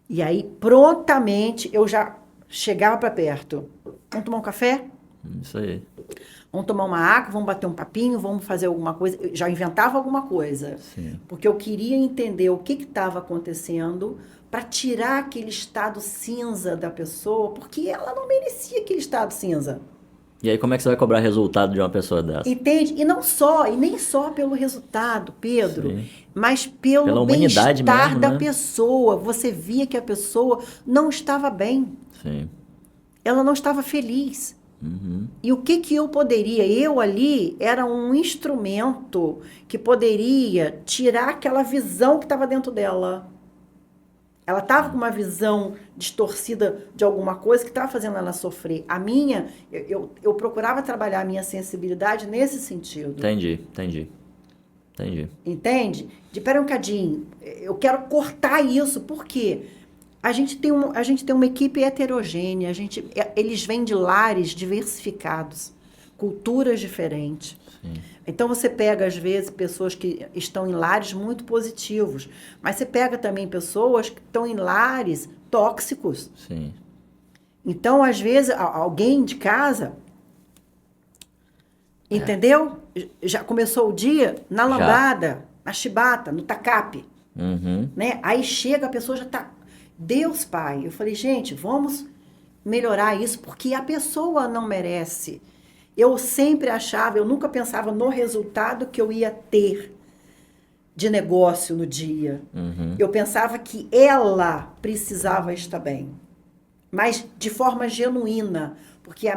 E aí, prontamente, eu já chegava para perto. Vamos tomar um café? Isso aí. Vamos tomar uma água, vamos bater um papinho, vamos fazer alguma coisa. Eu já inventava alguma coisa. Sim. Porque eu queria entender o que estava acontecendo para tirar aquele estado cinza da pessoa, porque ela não merecia aquele estado cinza. E aí, como é que você vai cobrar resultado de uma pessoa dessa? Entende? E nem só pelo resultado, Pedro, Sim. mas pelo Pela humanidade bem-estar mesmo, da né? pessoa. Você via que a pessoa não estava bem. Sim. Ela não estava feliz. E o que eu poderia? Eu ali era um instrumento que poderia tirar aquela visão que estava dentro dela. Ela estava com uma visão distorcida de alguma coisa que estava fazendo ela sofrer. A minha, eu procurava trabalhar a minha sensibilidade nesse sentido. Entendi. Entende? Pera um bocadinho, eu quero cortar isso. Por quê? A gente tem uma equipe heterogênea, eles vêm de lares diversificados, culturas diferentes. Sim. Então, você pega, às vezes, pessoas que estão em lares muito positivos, mas você pega também pessoas que estão em lares tóxicos. Sim. Então, às vezes, alguém de casa, entendeu? Já começou o dia na lambada, na chibata, no tacape. Né? Aí chega, a pessoa já está... Deus, Pai. Eu falei, gente, vamos melhorar isso, porque a pessoa não merece. Eu sempre achava, eu nunca pensava no resultado que eu ia ter de negócio no dia. Eu pensava que ela precisava estar bem, mas de forma genuína, porque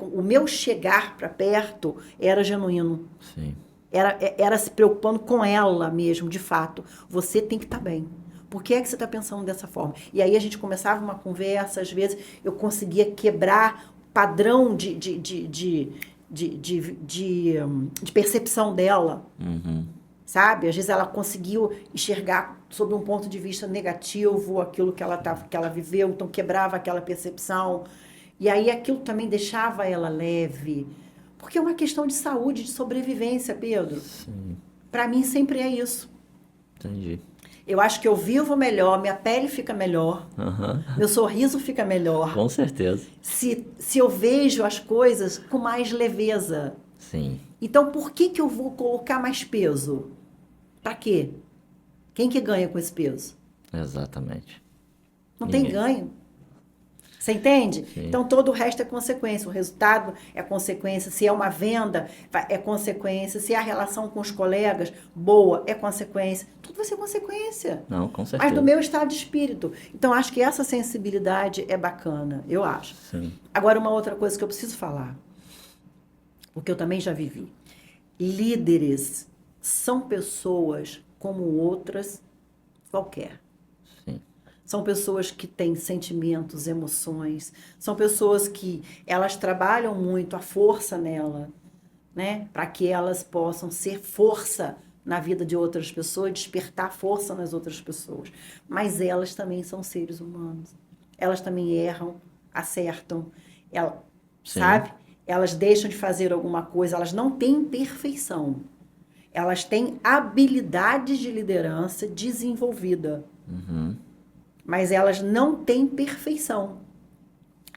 o meu chegar para perto era genuíno. Sim. Era se preocupando com ela mesmo, de fato. Você tem que estar bem. Por que é que você está pensando dessa forma? E aí a gente começava uma conversa, às vezes eu conseguia quebrar padrão de percepção dela, sabe? Às vezes ela conseguiu enxergar sob um ponto de vista negativo aquilo que ela viveu, então quebrava aquela percepção. E aí aquilo também deixava ela leve. Porque é uma questão de saúde, de sobrevivência, Pedro. Para mim sempre é isso. Entendi. Eu acho que eu vivo melhor, minha pele fica melhor, meu sorriso fica melhor. Com certeza. Se eu vejo as coisas com mais leveza. Sim. Então, por que eu vou colocar mais peso? Para quê? Quem que ganha com esse peso? Exatamente. Não Ninguém. tem ganho. Você entende? Sim. Então, todo o resto é consequência. O resultado é consequência. Se é uma venda, é consequência. Se é a relação com os colegas, boa, é consequência. Tudo vai ser consequência. Não, com certeza. Mas do meu estado de espírito. Então, acho que essa sensibilidade é bacana. Eu acho. Sim. Agora, uma outra coisa que eu preciso falar, porque eu também já vivi. Líderes são pessoas como outras qualquer. São pessoas que têm sentimentos, emoções. São pessoas que elas trabalham muito a força nela, né? Para que elas possam ser força na vida de outras pessoas, despertar força nas outras pessoas. Mas elas também são seres humanos. Elas também erram, acertam. Sabe? Elas deixam de fazer alguma coisa. Elas não têm perfeição. Elas têm habilidades de liderança desenvolvida. Mas elas não têm perfeição.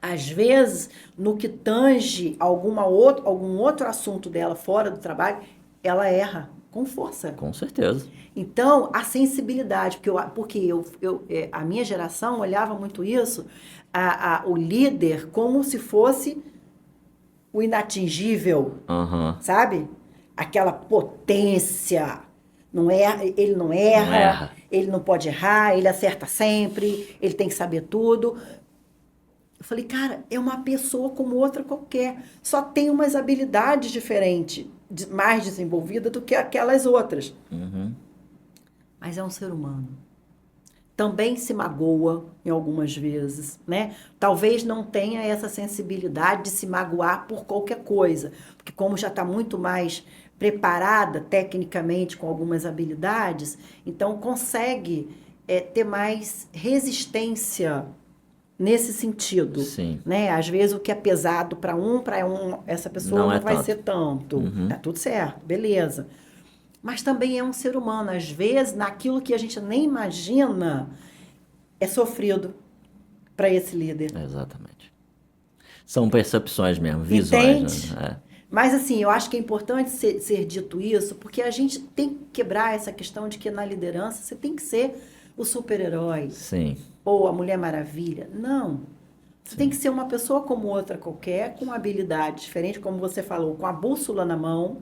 Às vezes, no que tange algum outro assunto dela fora do trabalho, ela erra com força. Com certeza. Então, a sensibilidade, porque a minha geração olhava muito isso, o líder como se fosse o inatingível, sabe? Aquela potência. Ele não erra, ele não pode errar, ele acerta sempre, ele tem que saber tudo. Eu falei, cara, é uma pessoa como outra qualquer, só tem umas habilidades diferentes, mais desenvolvidas do que aquelas outras. Mas é um ser humano. Também se magoa em algumas vezes, né? Talvez não tenha essa sensibilidade de se magoar por qualquer coisa, porque como já está muito mais preparada tecnicamente com algumas habilidades, então consegue ter mais resistência nesse sentido. Sim. Né? Às vezes o que é pesado para essa pessoa não vai ser tanto. Tá tudo certo, beleza. Mas também é um ser humano. Às vezes, naquilo que a gente nem imagina, é sofrido para esse líder. Exatamente. São percepções mesmo, visões. Né? Mas, assim, eu acho que é importante ser dito isso, porque a gente tem que quebrar essa questão de que na liderança você tem que ser o super-herói. Sim. Ou a Mulher Maravilha. Não. Você tem que ser uma pessoa como outra qualquer, com habilidade diferente, como você falou, com a bússola na mão,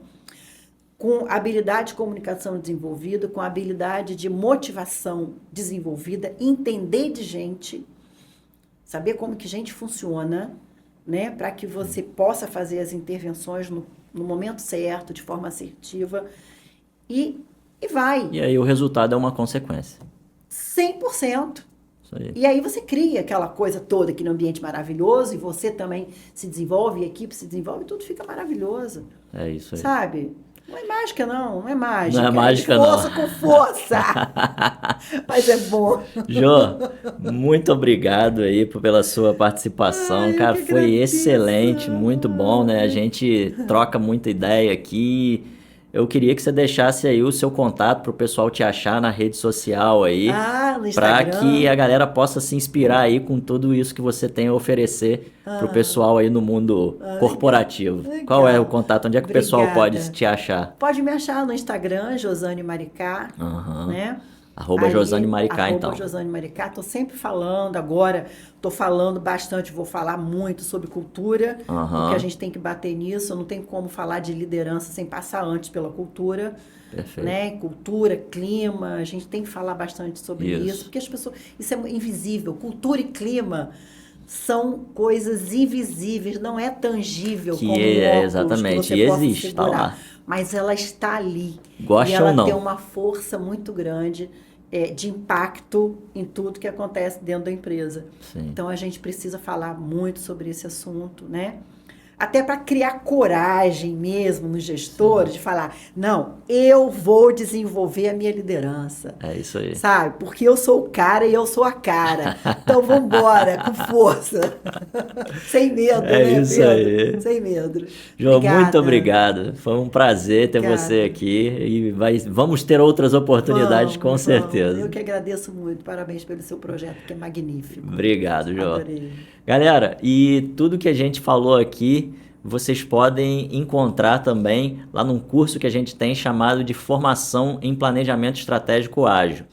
com habilidade de comunicação desenvolvida, com habilidade de motivação desenvolvida, entender de gente, saber como que gente funciona, né, para que você possa fazer as intervenções no momento certo, de forma assertiva, e vai. E aí o resultado é uma consequência. 100%. Isso aí. E aí você cria aquela coisa toda aqui no ambiente maravilhoso, e você também se desenvolve, a equipe se desenvolve, e tudo fica maravilhoso. É isso aí. Sabe? Não é mágica, não. Não é mágica. Não é mágica, não. Força com força. Mas é bom. Jô, muito obrigado aí pela sua participação. Cara, foi excelente, muito bom, né? A gente troca muita ideia aqui. Eu queria que você deixasse aí o seu contato para o pessoal te achar na rede social aí. No Instagram. Para que a galera possa se inspirar aí com tudo isso que você tem a oferecer para o pessoal aí no mundo corporativo. Legal. Qual é o contato? Onde é que o pessoal pode te achar? Pode me achar no Instagram, Josane Maricá, né? @Josane Maricá, então. Josane Maricá, estou sempre falando, agora estou falando bastante, vou falar muito sobre cultura, porque a gente tem que bater nisso, não tem como falar de liderança sem passar antes pela cultura. Perfeito. Né? Cultura, clima, a gente tem que falar bastante sobre isso, porque as pessoas, isso é invisível, cultura e clima são coisas invisíveis, não é tangível como óculos exatamente, que você possa existe, segurar, tá lá. mas ela está ali. Gosta e ela ou não. tem uma força muito grande de impacto em tudo que acontece dentro da empresa. Sim. Então a gente precisa falar muito sobre esse assunto, né? Até para criar coragem mesmo nos gestores, de falar, não, eu vou desenvolver a minha liderança. É isso aí. Sabe? Porque eu sou o cara e eu sou a cara. Então vamos embora, com força. Sem medo, né, isso Pedro? aí. Sem medo. João, Obrigada. muito obrigado. Foi um prazer ter você aqui e vamos ter outras oportunidades com certeza. Eu que agradeço muito. Parabéns pelo seu projeto, que é magnífico. Obrigado, João. Adorei. Galera, e tudo que a gente falou aqui, vocês podem encontrar também lá num curso que a gente tem chamado de Formação em Planejamento Estratégico Ágil.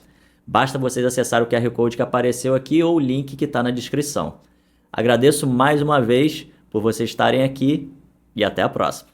Basta vocês acessar o QR Code que apareceu aqui ou o link que está na descrição. Agradeço mais uma vez por vocês estarem aqui e até a próxima.